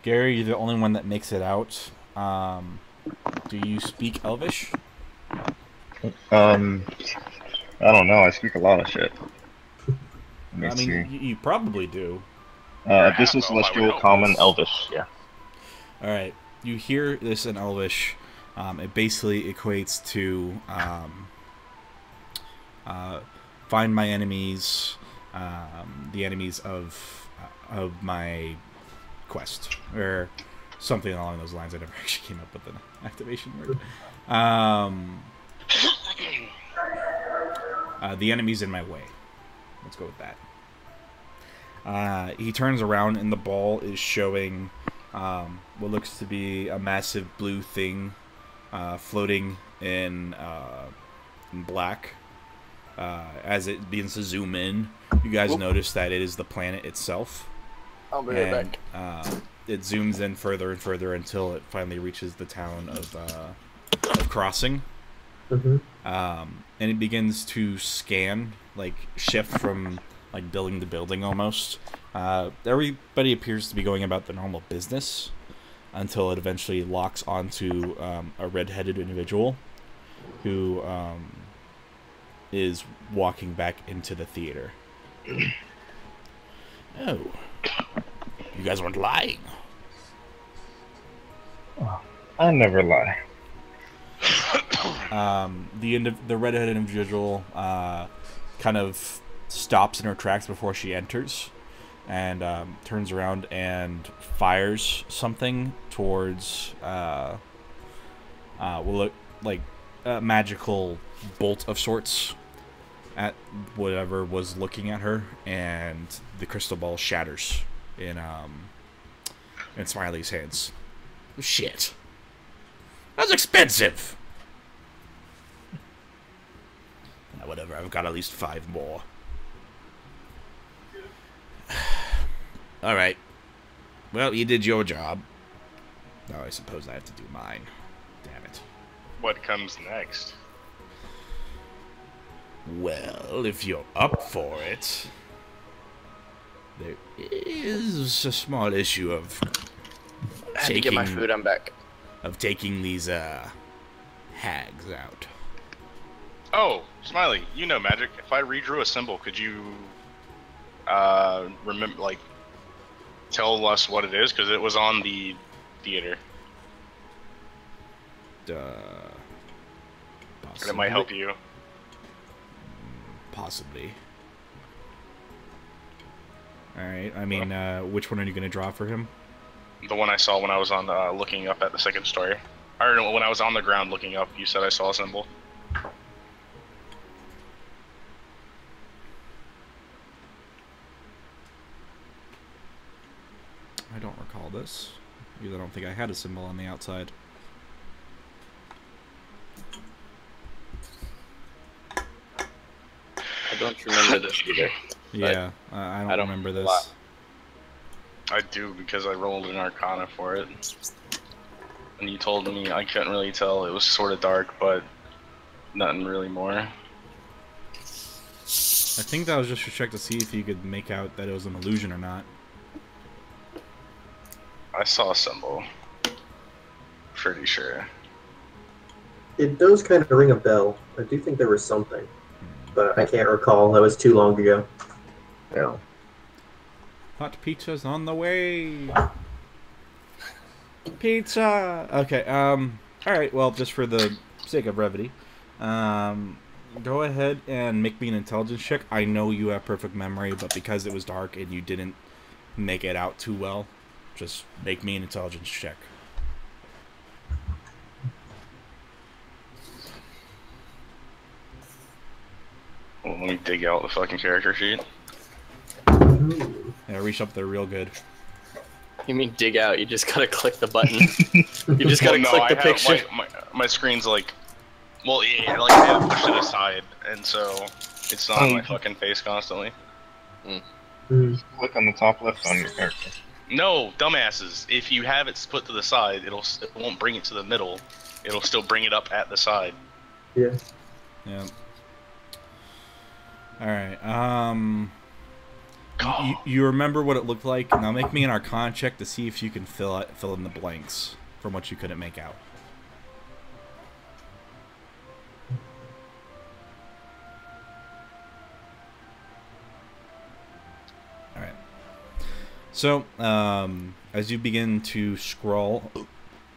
Gary, you're the only one that makes it out. Do you speak Elvish? I don't know. I speak a lot of shit. Let me I mean, see. you probably do. This is Celestial, Common, Elvish. Yeah. Alright, you hear this in Elvish. It basically equates to find my enemies, the enemies of my quest, or something along those lines. I never actually came up with an activation word. The enemy's in my way. Let's go with that. He turns around, and the ball is showing what looks to be a massive blue thing floating in black. As it begins to zoom in, you guys notice that it is the planet itself. I'll be right back. It zooms in further and further until it finally reaches the town of Crossing. Mm-hmm. And it begins to scan, like shift from like building to building almost. Everybody appears to be going about their normal business until it eventually locks onto a red-headed individual who is walking back into the theater. Oh. You guys weren't lying. I never lie. The red-headed individual kind of stops in her tracks before she enters, and turns around and fires something towards will look like a magical bolt of sorts at whatever was looking at her, and the crystal ball shatters in Smiley's hands. Shit. That's expensive. Whatever, I've got at least 5 more. Alright. Well, you did your job. Now I suppose I have to do mine. Damn it. what comes next. Well, if you're up for it, there is a small issue of I had to get my food. I'm back. taking these hags out. Oh, Smiley, you know magic. If I redrew a symbol, could you remember, like, tell us what it is? Because it was on the theater. And it might help you. Possibly. Alright, I mean, which one are you going to draw for him? The one I saw when I was on looking up at the second story. Or no, when I was on the ground looking up, you said I saw a symbol. I don't recall this. Because I don't think I had a symbol on the outside. I don't remember this either. Yeah, I don't remember this. I do, because I rolled an Arcana for it. And you told me I couldn't really tell. It was sort of dark, but nothing really more. I think that was just to check to see if you could make out that it was an illusion or not. I saw a symbol. Pretty sure. It does kind of ring a bell. I do think there was something, but I can't recall. That was too long ago. Yeah. Hot pizza's on the way. Pizza. Okay. All right. Well, just for the sake of brevity, go ahead and make me an intelligence check. I know you have perfect memory, but because it was dark and you didn't make it out too well, just make me an intelligence check. Well, let me dig out the fucking character sheet. Yeah, reach up there real good. You mean dig out? You just gotta click the button. You just gotta click the picture. My screen's like, well, yeah, like I have pushed it aside, and so it's not on my fucking face constantly. Click on the top left on your character. No, dumbasses. If you have it put to the side, it won't bring it to the middle. It'll still bring it up at the side. Yeah. Yeah. All right. You remember what it looked like? Now make me an Arcana check to see if you can fill in the blanks from what you couldn't make out. All right. So, as you begin to scrawl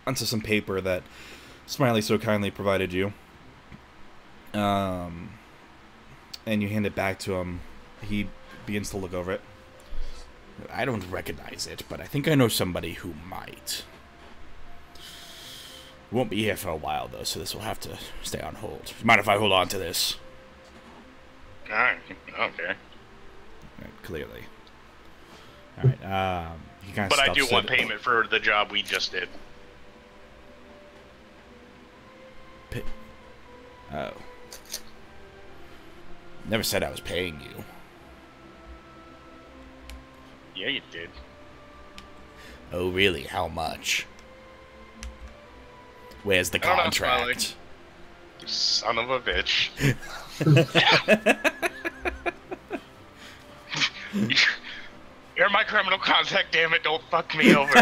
onto some paper that Smiley so kindly provided you, and you hand it back to him, he begins to look over it. I don't recognize it, but I think I know somebody who might. Won't be here for a while, though, so this will have to stay on hold. Mind if I hold on to this? Alright, okay. Right, clearly. Alright, he kind of But I do want payment for the job we just did. Oh. Never said I was paying you. Yeah, you did. Oh, really? How much? Where's the contract? You son of a bitch. You're my criminal contact, damn it, don't fuck me over.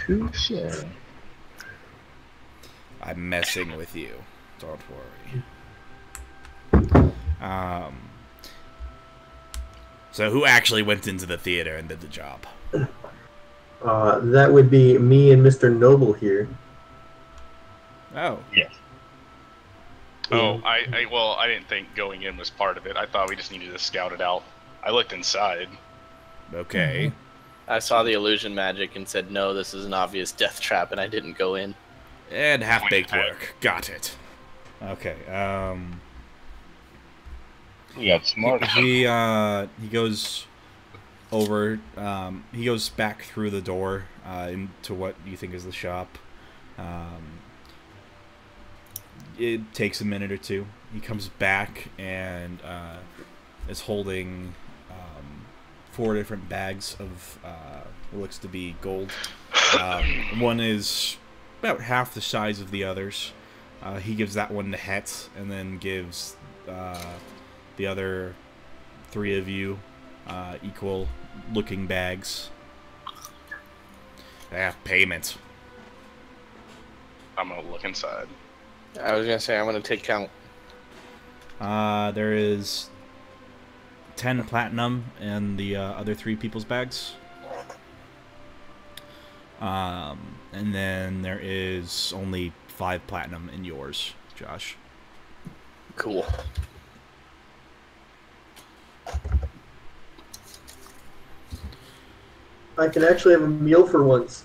Touche. I'm messing with you. Don't worry. So who actually went into the theater and did the job? That would be me and Mr. Noble here. Oh. Yes. Oh, I didn't think going in was part of it. I thought we just needed to scout it out. I looked inside. Okay. I saw the illusion magic and said, no, this is an obvious death trap, and I didn't go in. And half-baked work. Got it. Okay, We got smart. he goes over, he goes back through the door, into what you think is the shop. It takes a minute or two. He comes back and, is holding, 4 different bags of, what looks to be gold. One is about half the size of the others. He gives that one to Het, and then gives the other 3 of you equal-looking bags. Payment. I'm gonna look inside. I was gonna say I'm gonna take count. There is 10 platinum in the other 3 people's bags. And then there is only 5 platinum in yours, Josh. Cool. I can actually have a meal for once.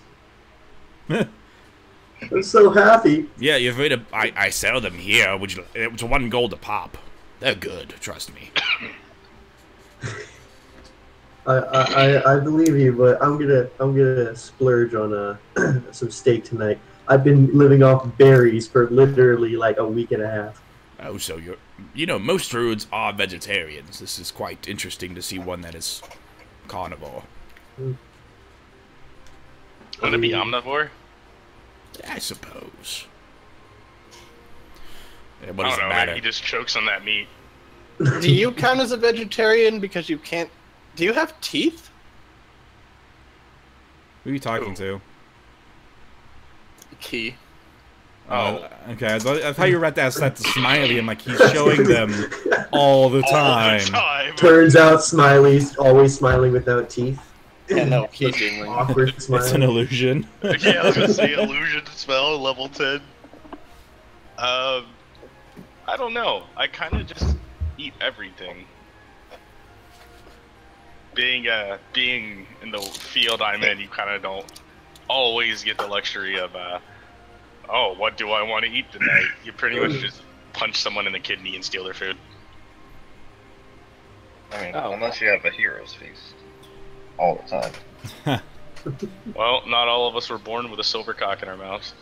I'm so happy. Yeah, you've made a. I sell them here. Would you? It's 1 gold a pop. They're good. Trust me. I believe you, but I'm gonna splurge on some steak tonight. I've been living off berries for literally like a week and a half. Oh, so you're. You know, most druids are vegetarians. This is quite interesting to see one that is carnivore. Would it be omnivore? I suppose. Yeah, I what does don't it know, matter? man. He just chokes on that meat. Do you count as a vegetarian because you can't? Do you have teeth? Who are you talking to? Key. Okay. I thought you were about to ask that to Smiley. I'm like, he's showing them all the time. Turns out Smiley's always smiling without teeth. Yeah, no, Key being like, Awkward It's an smile. illusion. Yeah, I was gonna say illusion spell level 10. I don't know. I kind of just eat everything. Being in the field I'm in, you kind of don't always get the luxury of oh, what do I want to eat tonight? You pretty much just punch someone in the kidney and steal their food. I mean, Oh. unless you have a hero's feast all the time. Well, not all of us were born with a silver cock in our mouths.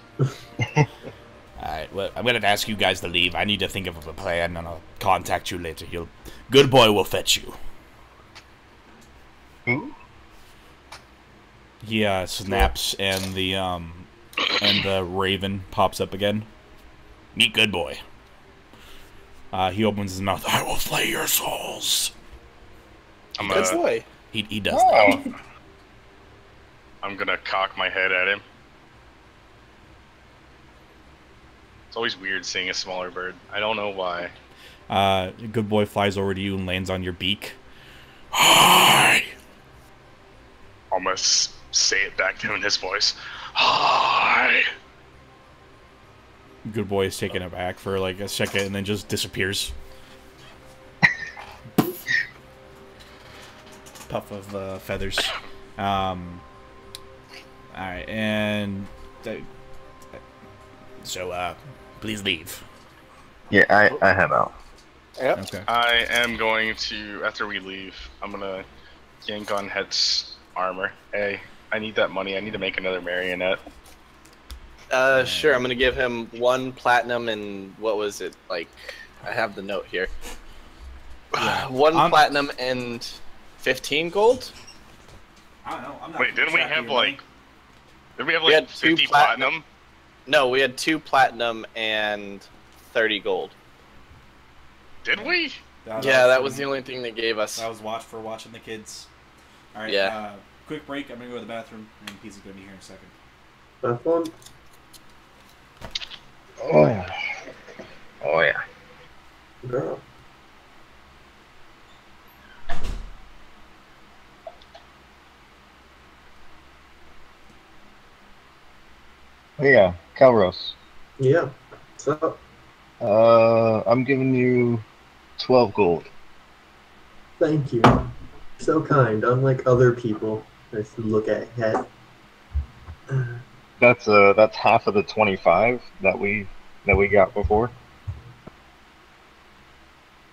Alright, well, I'm gonna ask you guys to leave. I need to think of a plan, and I'll contact you later. Good boy will fetch you. Who? He snaps, and the raven pops up again. Meet good boy. He opens his mouth. I will flay your souls. good boy. He does Oh. that. I'm gonna cock my head at him. It's always weird seeing a smaller bird. I don't know why. Good boy flies over to you and lands on your beak. Hi! I'm gonna say it back to him in his voice. Hi! Good boy is taken aback for like a second and then just disappears. Puff of feathers. Alright, and... So, please leave. Yeah, I head out. Yep. Okay. I am going to, after we leave, I'm gonna yank on Het's armor. Hey, I need that money. I need to make another marionette. Sure. I'm gonna give him 1 platinum and what was it like? I have the note here. Yeah. 1 platinum and 15 gold. I don't know. I'm not Wait, didn't we have like... Did we have We like had 2 50 platinum? No, we had 2 platinum and 30 gold. Did we? Yeah, that was the only thing they gave us. That was watching the kids. Alright, Yeah. Quick break. I'm gonna go to the bathroom, and Pizza's gonna be here in a second. Have fun. Oh yeah. Oh yeah. Girl. Oh yeah, Calros. Yeah. So, I'm giving you 12 gold. thank you. So kind. Unlike other people, I just look at head. That's half of the 25 that we got before.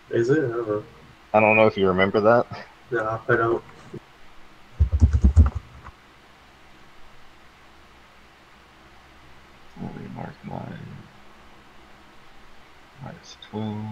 Is it? I don't know. I don't know if you remember that. No, I don't. Let me mark mine. Minus 12.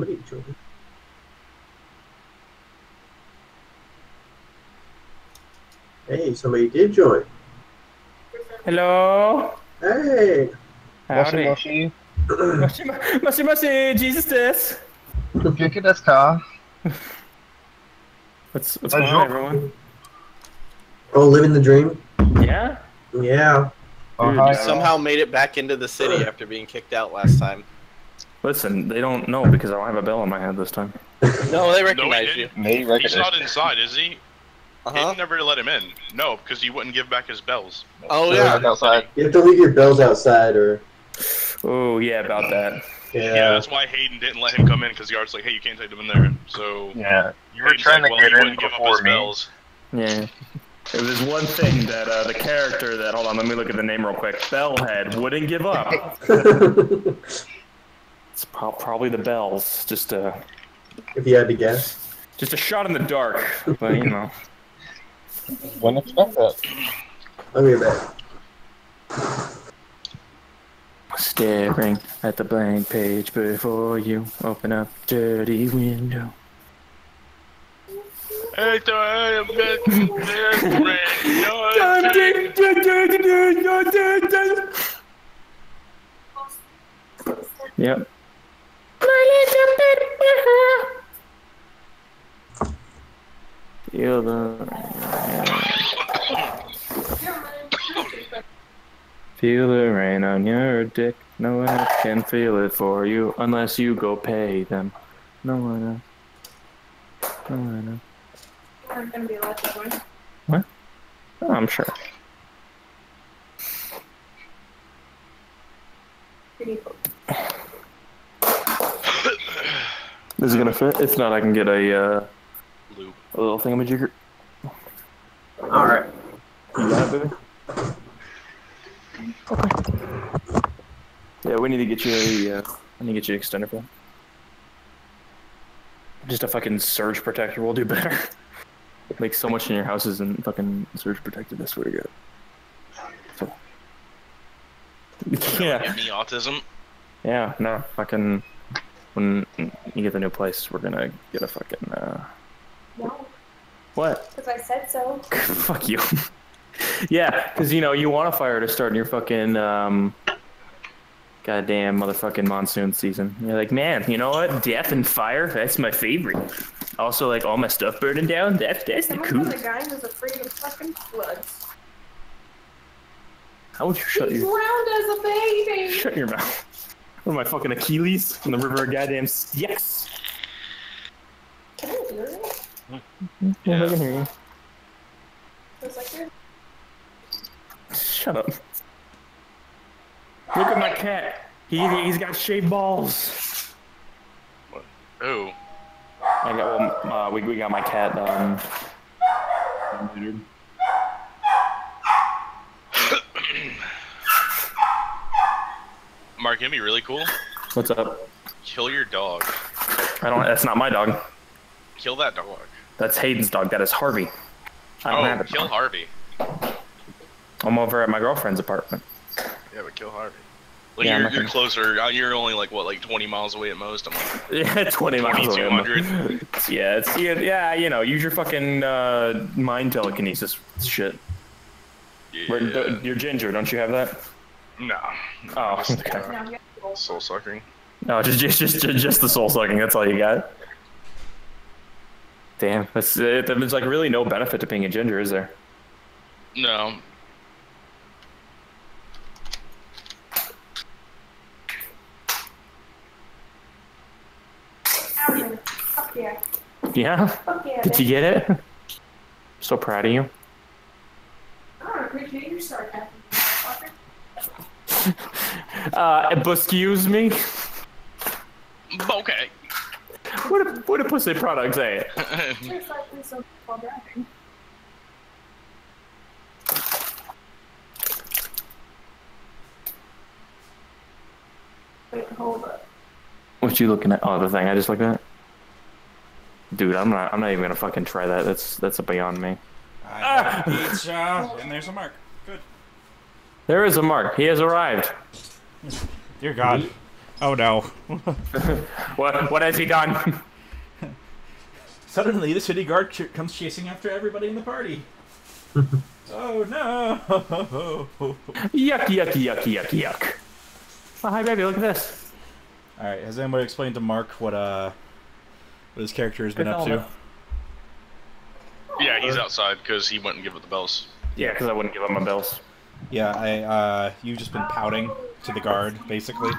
Somebody joined. Hey, somebody did join. Hello. Hey. Moshi Howdy. Moshi. Mushy mushy, Jesus this. Genki desu ka? What's going on, everyone? Oh, living the dream? Yeah? Yeah. Oh, Dude, hi. Somehow made it back into the city after being kicked out last time. Listen, they don't know because I don't have a bell on my head this time. No, they No, recognize he you. didn't. May He's recognize. not inside, is he? Uh-huh. Hayden never let him in. No, because he wouldn't give back his bells. Oh, Yeah, yeah. outside. You have to leave your bells outside, or Oh, yeah, about that. Yeah, that's why Hayden didn't let him come in, because the guard's like, hey, you can't take them in there. So, Yeah, you were Hayden's trying like, to well, get he in wouldn't give up before his me. bells. Yeah. It was one thing that the character that, hold on, let me look at the name real quick. Bellhead wouldn't give up. It's probably the bells. Just a shot in the dark. But, you know. Wouldn't expect that. I'll be back. Staring at the blank page before you open up dirty window. Yep. Feel the rain on your dick. No one else can feel it for you unless you go pay them. No one else. No one else. I'm gonna be allowed to one. What? Oh, I'm sure. Is it gonna fit? If not, I can get a Loop. little thingamajigger. Alright. You got it, baby? Okay. Yeah, we need to get you a. I need to get you an extender for that. Just a fucking surge protector will do better. Like so much in your house isn't fucking surge protected. I swear to God. So. Yeah. Give me autism. Yeah. No. Fucking. When you get the new place, we're gonna get a fucking. No, What? because I said so. Fuck you. Yeah, because you know you want a fire to start in your fucking goddamn motherfucking monsoon season. You're like, man, you know what? Death and fire, that's my favorite. Also, like all my stuff burning down, that's the Someone cool. the guy was afraid of fucking floods. How would you shut He your drowned as a baby. shut your mouth? What am I fucking Achilles in the river of goddamn yes? Can I hear it? Yeah, I can hear you. It was like, Shut up. Look at my cat. He's got shaved balls. Ooh. I got we got my cat neutered. Mark, it'd be really cool. What's up? Kill your dog. I don't. That's not my dog. Kill that dog. That's Hayden's dog. That is Harvey. I don't have it. Kill Harvey. I'm over at my girlfriend's apartment. Yeah, but kill Harvey. Like Yeah, you're closer. You're only like what, like 20 miles away at most. I'm like, Yeah, 20 miles away. 2200. Yeah, it's yeah. You know, use your fucking mind telekinesis shit. Yeah. You're ginger, don't you have that? No. Oh, Just, okay. now get the soul sucking. No, just the soul sucking. That's all you got. Damn, that's it. There's like really no benefit to being a ginger, is there? No. Fuck yeah. Yeah. Fuck yeah. Did you get it? So proud of you. I don't appreciate your sarcasm, motherfucker. Excuse me. Okay. What a pussy product say? There's likely some while driving. Wait, hold up. What you looking at? Oh, the thing I just looked at. Dude, I'm not even gonna fucking try that. That's a beyond me. I got pizza, and there's a mark. Good. There is a mark. He has arrived. Dear God. Oh no. What has he done? Suddenly, the city guard comes chasing after everybody in the party. Oh no! Yuck, yuck, yuck, yuck, yuck. Oh, hi, baby, look at this. Alright, has anybody explained to Mark what his character has been up to? Yeah, he's outside because he went and gave up the bells. Yeah, because I wouldn't give up my bells. Yeah, you've just been pouting to the guard, basically.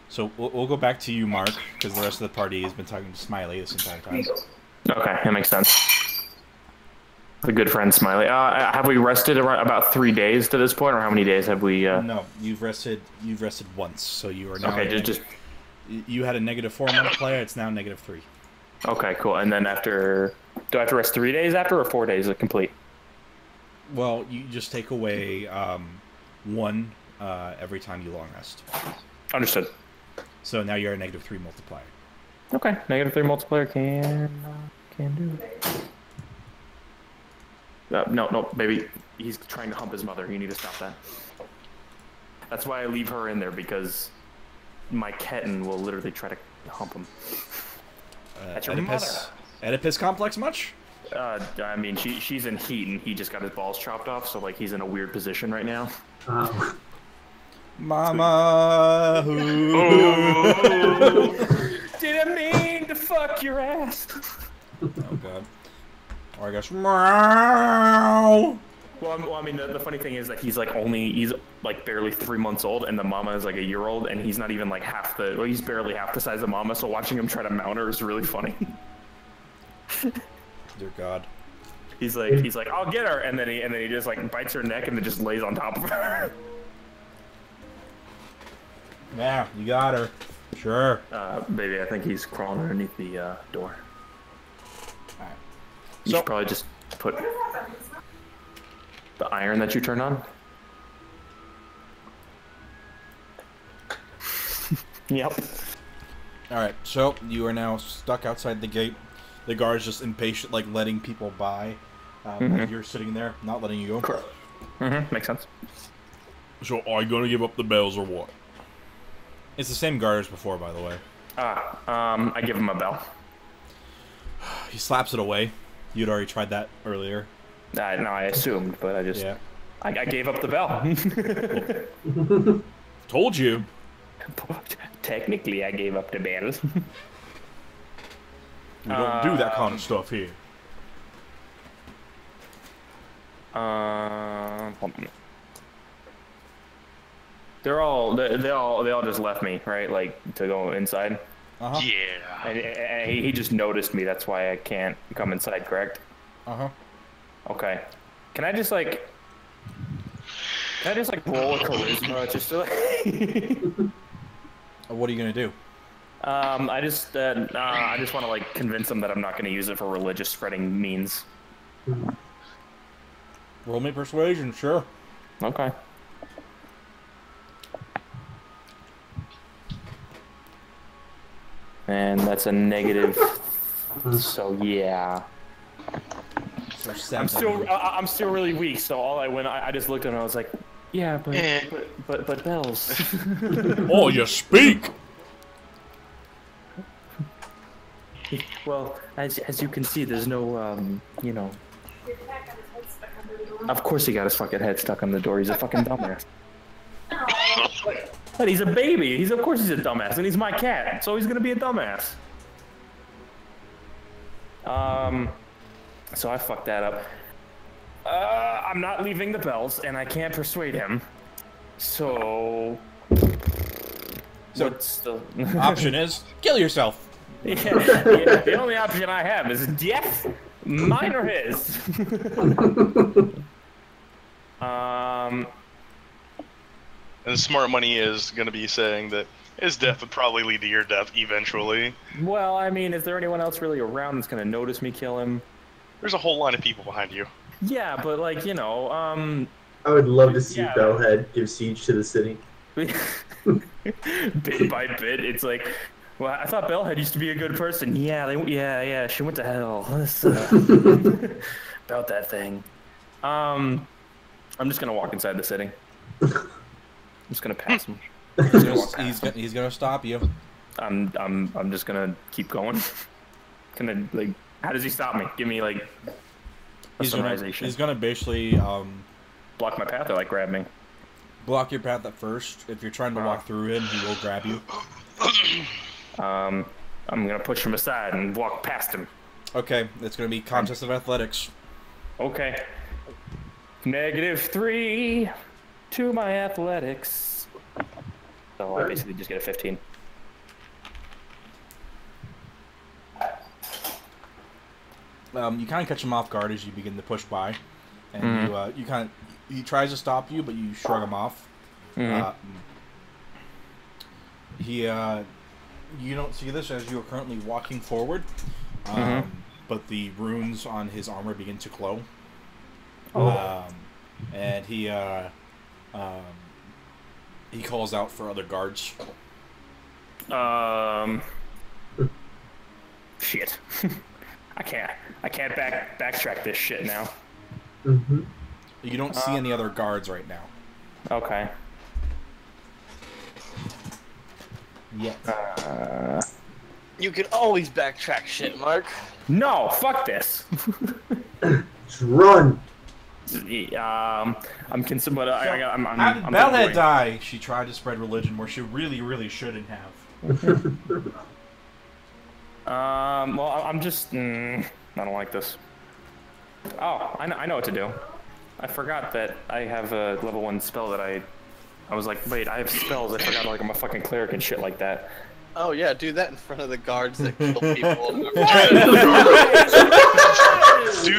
So we'll go back to you, Mark, because the rest of the party has been talking to Smiley this entire time. Okay, that makes sense. The good friend Smiley. Have we rested about 3 days to this point, or how many days have we? No, you've rested. You've rested once, so you are now. Okay, just. You had a -4 multiplier. It's now -3. Okay, cool. And then after, do I have to rest 3 days after, or 4 days to complete? Well, you just take away 1 every time you long rest. Understood. So now you're a -3 multiplier. Okay, -3 multiplier can do it. No, baby. He's trying to hump his mother. You need to stop that. That's why I leave her in there, because my kitten will literally try to hump him. That's your mother. Oedipus complex much? I mean, she's in heat, and he just got his balls chopped off, so like he's in a weird position right now. Mama. Didn't mean to fuck your ass. Oh god. Or I guess. Meow. Well, I mean, the funny thing is that he's like barely 3 months old, and the mama is like a year old, and he's not even like he's barely half the size of mama. So watching him try to mount her is really funny. Dear God. He's like, I'll get her, and then he just like bites her neck and then just lays on top of her. Yeah, you got her. Sure. Baby, I think he's crawling underneath the door. Alright. You should probably just put the iron that you turned on. Yep. Alright, so you are now stuck outside the gate. The guard's just impatient, like letting people by. You're sitting there, not letting you go. Makes sense. So are you gonna give up the bells or what? It's the same guard as before, by the way. I give him a bell. He slaps it away. You'd already tried that earlier. No, I assumed, but I just... Yeah. I gave up the bell. Told you. Technically, I gave up the bell. We don't do that kind of stuff here. They all just left me, right? Like to go inside. Yeah. And he just noticed me. That's why I can't come inside. Correct? Okay. Can I just like roll a charisma just to like... What are you gonna do? I just want to like convince him that I'm not gonna use it for religious spreading means. Roll me persuasion, sure. Okay. And that's a negative. So yeah. So I'm still really weak. So I just looked at him and I was like, yeah, but bells. Oh, you speak. Well, as you can see, there's no you know. Of course he got his fucking head stuck on the door. He's a fucking dumbass. But he's a baby. Of course he's a dumbass, and he's my cat, so he's gonna be a dumbass. So I fucked that up. I'm not leaving the bells, and I can't persuade him. So what's the option is kill yourself. Yeah, the only option I have is death, mine or his. And smart money is going to be saying that his death would probably lead to your death eventually. Well, I mean, is there anyone else really around that's going to notice me kill him? There's a whole line of people behind you. Yeah, but like, you know, I would love to see Bellhead give siege to the city. Bit by bit, it's like, well, I thought Bellhead used to be a good person. Yeah, she went to hell. About that thing. I'm just gonna walk inside the city. just gonna pass him. He's gonna stop you. I'm just gonna keep going. Gonna like, how does he stop me? Give me like a summarization. He's gonna basically block my path or like grab me. Block your path at first. If you're trying to walk through him, he will grab you. I'm gonna push him aside and walk past him. Okay, it's gonna be contest of athletics. Okay. -3 to my athletics. So I basically just get a 15. You kind of catch him off guard as you begin to push by, and he tries to stop you, but you shrug him off. You don't see this as you are currently walking forward, but the runes on his armor begin to glow. And he calls out for other guards. Shit. I can't backtrack this shit now. You don't see any other guards right now. Okay. Yeah. You can always backtrack shit, Mark. No, fuck this. Just run. I'm concerned, but I'm How did Bellhead die? She tried to spread religion where she really, really shouldn't have. Well, I'm just, I don't like this. Oh, I know what to do. I forgot that I have a level 1 spell that I was like, wait, I have spells. I forgot like I'm a fucking cleric and shit like that. Oh yeah, do that in front of the guards that kill people. Do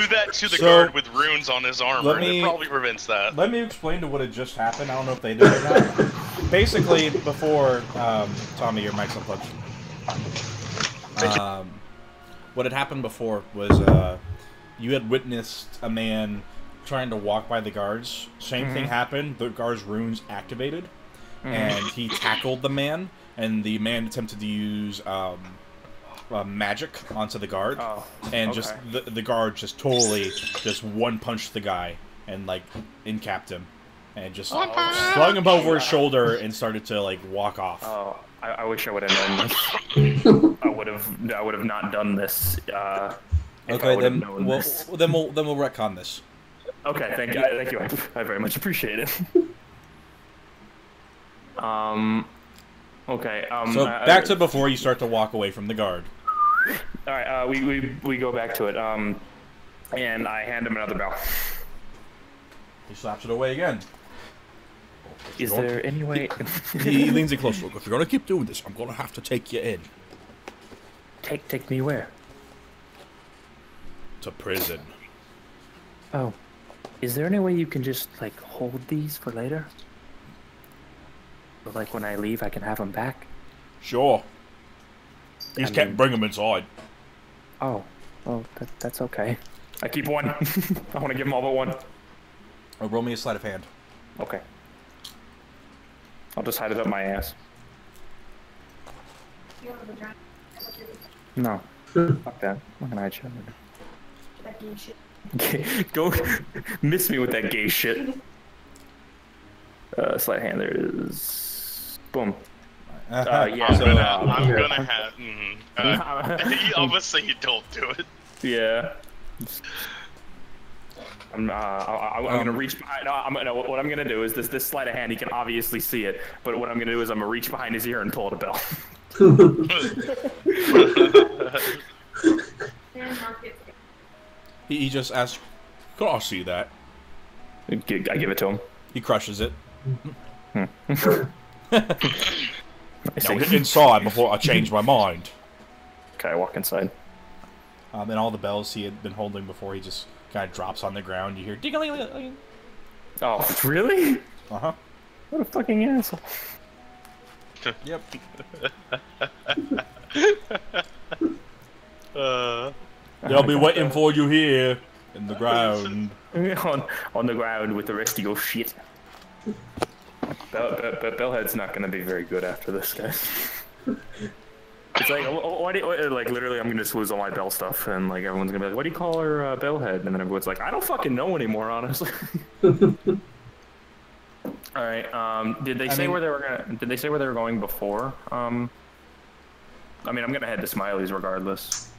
that to the guard with runes on his armor. It probably prevents that. Let me explain to what had just happened. I don't know if they did or not. Basically, before Tommy, your mic's unplugged. What had happened before was you had witnessed a man trying to walk by the guards. Same thing happened. The guards' runes activated, and he tackled the man. And the man attempted to use magic onto the guard, and just the guard just totally just one punched the guy and like incapped him, and just slung him over his shoulder and started to like walk off. Oh, I wish I would have known this. I would have not done this. Okay, then we'll retcon this. Okay, thank you. I very much appreciate it. Okay. So back to before you start to walk away from the guard. All right. We go back to it. And I hand him another bell. He slaps it away again. Is there any way? He leans in close. Look, if you're gonna keep doing this, I'm gonna have to take you in. Take me where? To prison. Oh. Is there any way you can just like hold these for later? But like when I leave, I can have them back. Sure. You just can't bring them inside. Oh, well, that's okay. I keep one. I want to give them all but one. Oh, roll me a sleight of hand. Okay. I'll just hide it up my ass. No. Fuck that. I'm not gonna hide shit. Go miss me with that gay shit. Sleight of hand, there it is. Boom. Yeah. I'm gonna have. Obviously, you don't do it. Yeah. I'm gonna reach behind. No, what I'm gonna do is this sleight of hand. He can obviously see it, but what I'm gonna do is I'm gonna reach behind his ear and pull out a bell. He just asks, "Can I see that?" I give it to him. He crushes it. I Now get inside before I change my mind. Okay, I walk inside. And all the bells he had been holding before, he just kind of drops on the ground. You hear ding-a-ling-a-ling. Oh, really? Uh-huh. What a fucking asshole. Yep. They'll be waiting for you here in the ground. on the ground with the rest of your shit. Bellhead's not gonna be very good after this, guys. It's like, like literally, I'm gonna just lose all my bell stuff, and like everyone's gonna be like, "What do you call her, Bellhead?" And then everyone's like, "I don't fucking know anymore, honestly." All right. Did they say where they were gonna? Did they say where they were going before? I mean, I'm gonna head to Smiley's regardless.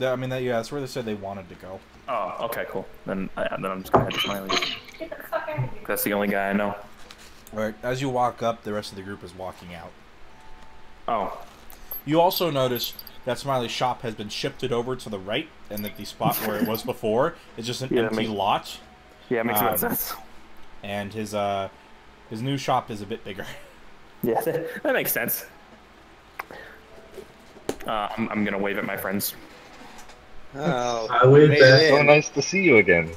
I mean, yeah, that's where they said they wanted to go. Oh, okay, cool. Then I'm just gonna head to Smiley's. Get the fuck out of here. That's the only guy I know. All right. As you walk up, the rest of the group is walking out. Oh. You also notice that Smiley's shop has been shifted over to the right, and that the spot where it was before is just an empty lot. Yeah, it makes a sense. And his new shop is a bit bigger. Yeah, that makes sense. I'm gonna wave at my friends. Oh, I waved back. So nice to see you again.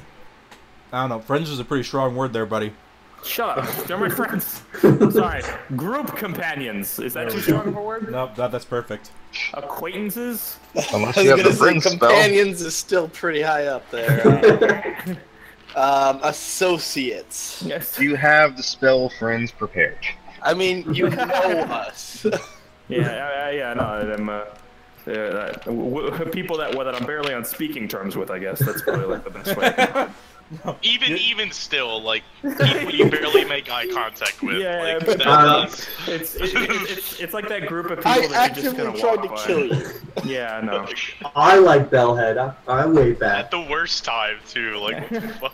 I don't know. Friends is a pretty strong word there, buddy. Shut up. They're my friends. I'm sorry. Group companions. Is that too strong of a word? Nope, that's perfect. Acquaintances? Unless I you was have the gonna say friend spell. companions is still pretty high up there. Associates. Yes. You have the spell friends prepared. I mean, you know us. Yeah, no, I'm people that I'm barely on speaking terms with, I guess. That's probably like the best way. Even still, like people you barely make eye contact with. Yeah, like, it's like that group of people I that you just actively kind of tried walk to by. kill you. Yeah, no. I like Bellhead. I wave back. at the worst time too. Like, what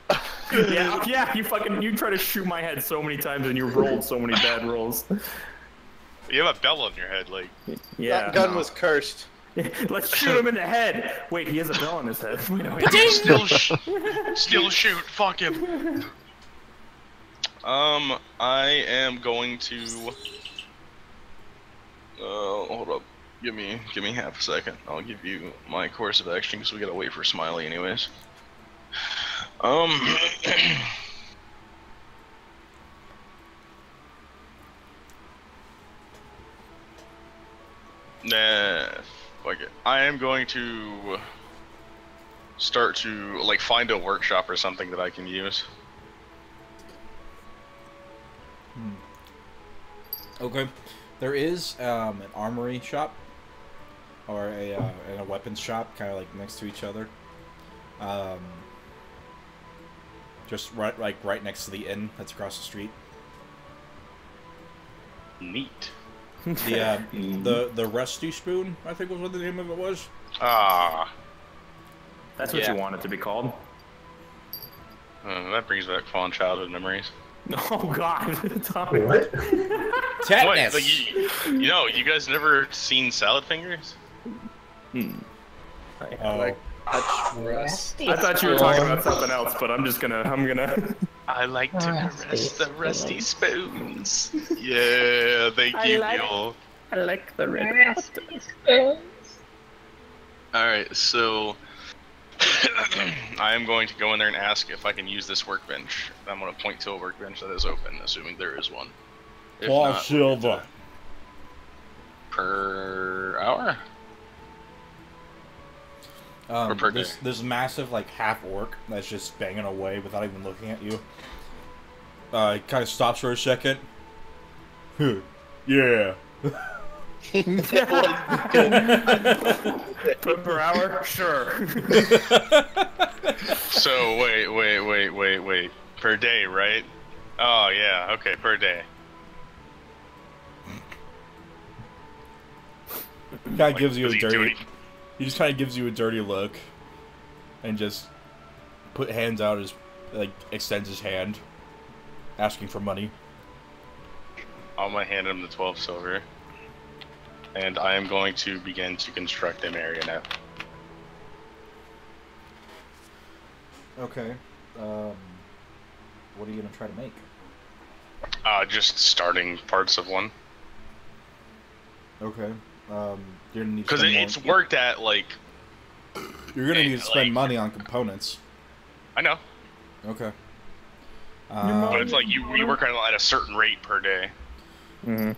the fuck? Yeah, you try to shoot my head so many times and you rolled so many bad rolls. You have a bell on your head, like. Yeah. That gun was cursed. Let's shoot him in the head. Wait, he has a bell on his head. Wait, no, Still shoot. Fuck him. I am going to. Hold up. Give me half a second. I'll give you my course of action because we gotta wait for Smiley, anyways. Nah, fuck it. I am going to start to like find a workshop or something that I can use. Okay. There is an armory shop or and a weapons shop, kind of like next to each other. Just right next to the inn that's across the street. Neat. The Rusty Spoon, I think was what the name of it was. Ah. That's what you want it to be called. That brings back fond childhood memories. Oh God, Tommy. What? Tetanus. What? Like, you guys never seen Salad Fingers? Oh. I thought you were talking about something else, but I'm gonna. I like to caress the rusty spoons. Yeah, thank you, Neil. I like the red. Alright, so I am going to go in there and ask if I can use this workbench. I'm going to point to a workbench that is open, assuming there is one. If not, silver. Per hour? Or per day? This massive like half orc that's just banging away without even looking at you. It kind of stops for a second. Yeah. Per hour? Sure. So wait. Per day, right? Oh yeah, okay, per day. Kind of gives you a does he do dirty. any- He just kind of gives you a dirty look, and just hands out his extends his hand, asking for money. I'm gonna hand him the 12 silver, and I am going to begin to construct a marionette. Okay. What are you gonna try to make? Just starting parts of one. Okay. You're gonna need to Because spend it's worked at, like... You're gonna need to spend like- money on components. I know. Okay. But it's like you work at a certain rate per day. Mm-hmm.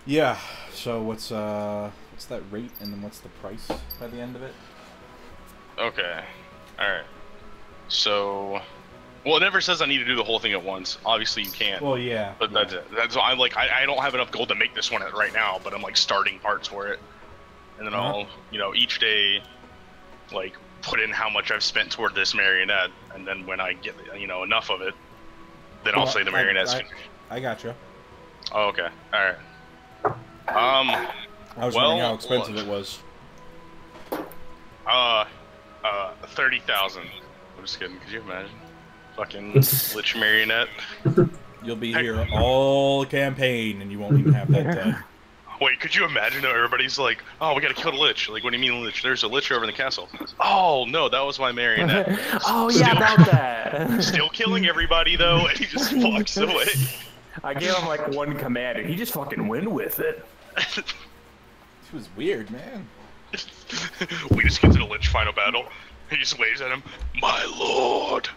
Yeah. So what's that rate, and then what's the price by the end of it? Okay. Alright. So... Well, it never says I need to do the whole thing at once. Obviously, you can't. Well, yeah. But that's it. That's why I'm like, I don't have enough gold to make this one right now, but I'm like starting parts for it. And then I'll, each day, like, put in how much I've spent toward this marionette, and then when I get, enough of it, Then I'll say the marionettes. I gotcha. Oh, okay. All right. I was wondering how expensive it was. 30,000. I'm just kidding. Could you imagine? Fucking Lich marionette. You'll be here all campaign, and you won't even have that done. Wait, could you imagine how everybody's like, oh, we gotta kill the Lich. Like, what do you mean Lich? There's a Lich over in the castle. Oh, no, that was my marionette. Oh, yeah, about that. Still killing everybody, though, and he just walks away. I gave him, like, one command, and he just fucking went with it. It was weird, man. We just get to the Lich final battle. He just waves at him, my lord.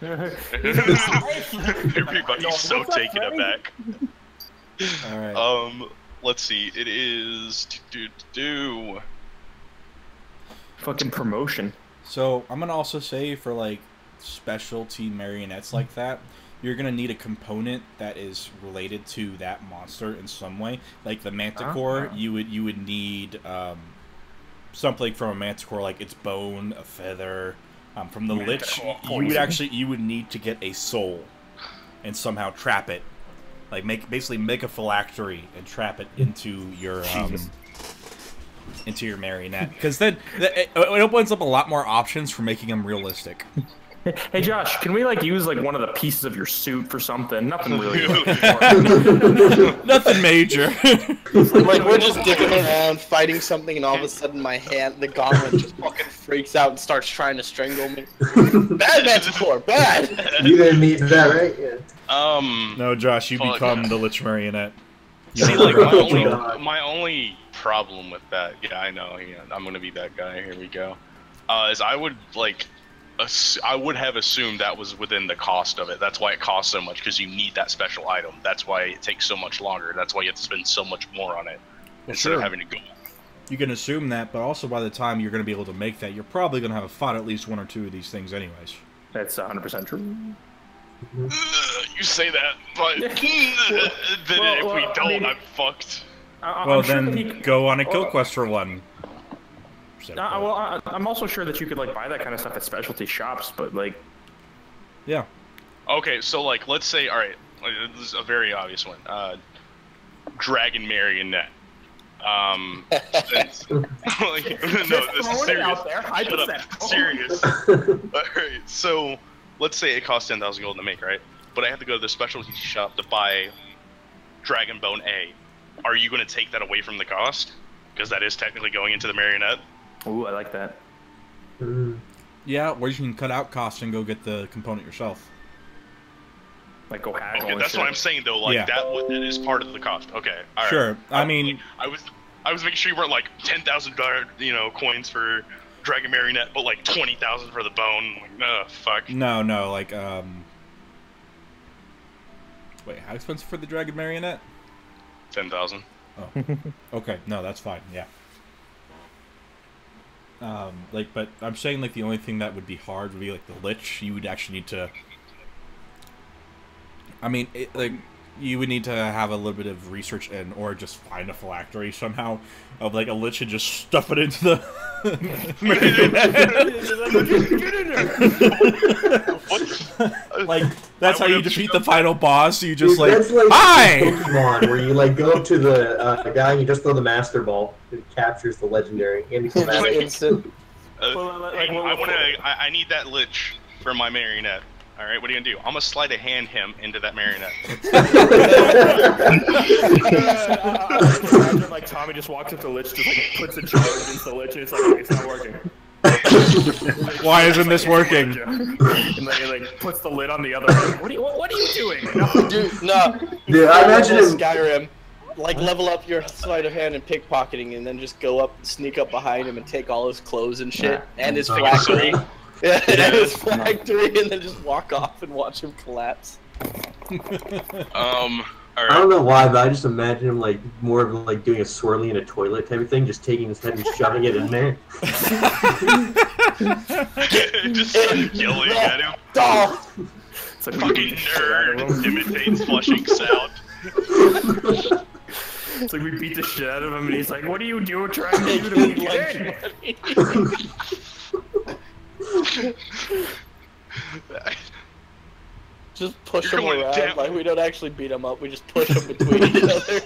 Everybody's so taken aback. All right. Let's see. It is Fucking promotion. So I'm gonna also say for like specialty marionettes like that, you're gonna need a component that is related to that monster in some way. Like the Manticore, you would need something from a Manticore, like its bone, a feather. From the Lich, you would need to get a soul and somehow trap it. Like basically make a phylactery and trap it into your marionette, because then it opens up a lot more options for making them realistic. Hey Josh, can we like use like one of the pieces of your suit for something? Nothing really. Nothing major. Like we're just digging around, fighting something, and all of a sudden the gauntlet just fucking freaks out and starts trying to strangle me. Bad Manticore, bad. You didn't need that, right? Yeah. No, Josh, you become the Lich marionette. See, like my only problem with that, yeah, I know, I'm gonna be that guy. Here we go. Is I would have assumed that was within the cost of it. That's why it costs so much, because you need that special item. That's why it takes so much longer. That's why you have to spend so much more on it instead of having to go. You can assume that, but also by the time you're going to be able to make that, you're probably going to have fought at least one or two of these things anyways. That's 100% true. You say that, but then if we don't, I'm fucked. Well, then go on a kill quest for one. I'm also sure that you could like buy that kind of stuff at specialty shops, but like, yeah. Okay, so like, let's say, all right, this is a very obvious one. Dragon marionette. Like, no, this is serious. Shut up. Serious. All right, so let's say it costs 10,000 gold to make, right? But I have to go to the specialty shop to buy Dragon Bone A. Are you going to take that away from the cost? Because that is technically going into the marionette. Ooh, I like that. Yeah, or you can cut out costs and go get the component yourself. Like go hack. Okay, that's what I'm saying though. Like that is part of the cost. Okay, all right. Sure. I mean, I was making sure you weren't like $10,000, coins for Dragon Marionette, but like 20,000 for the bone. Like, no, fuck. No, like Wait, how expensive for the Dragon Marionette? 10,000. Oh, okay. No, that's fine. Yeah. But I'm saying like the only thing that would be hard would be like the Lich. You would actually need to. I mean, you would need to have a little bit of research or just find a phylactery somehow of like a Lich and just stuff it into the. Like that's how you defeat the final boss. You just that's like hi. Pokemon, where you like go up to the guy and you just throw the Master Ball. It captures the legendary. Instant. I need that Lich for my marionette. All right, what are you gonna do? I'm gonna slide a hand him into that marionette. Imagine like Tommy just walks up to the Lich, just like puts a charge into the Lich, and it's like, okay, it's not working. Why isn't this working? And then he like puts the lid on the other one. What are you doing? Dude, no. Dude, I imagine Skyrim. Like level up your sleight of hand and pickpocketing, and then just go up, sneak up behind him, and take all his clothes and shit, and his phylactery. Yeah, and his phylactery, and then just walk off and watch him collapse. I don't know why, but I just imagine him like more of like doing a swirly in a toilet type of thing, just taking his head and shoving it in there. Just yelling at him. Oh. It's a fucking nerd imitates flushing sound. It's like we beat the shit out of him, and he's like, "What are you doing trying to do to me again?" Just push You're them going around. down. Like we don't actually beat them up. We just push them between each other.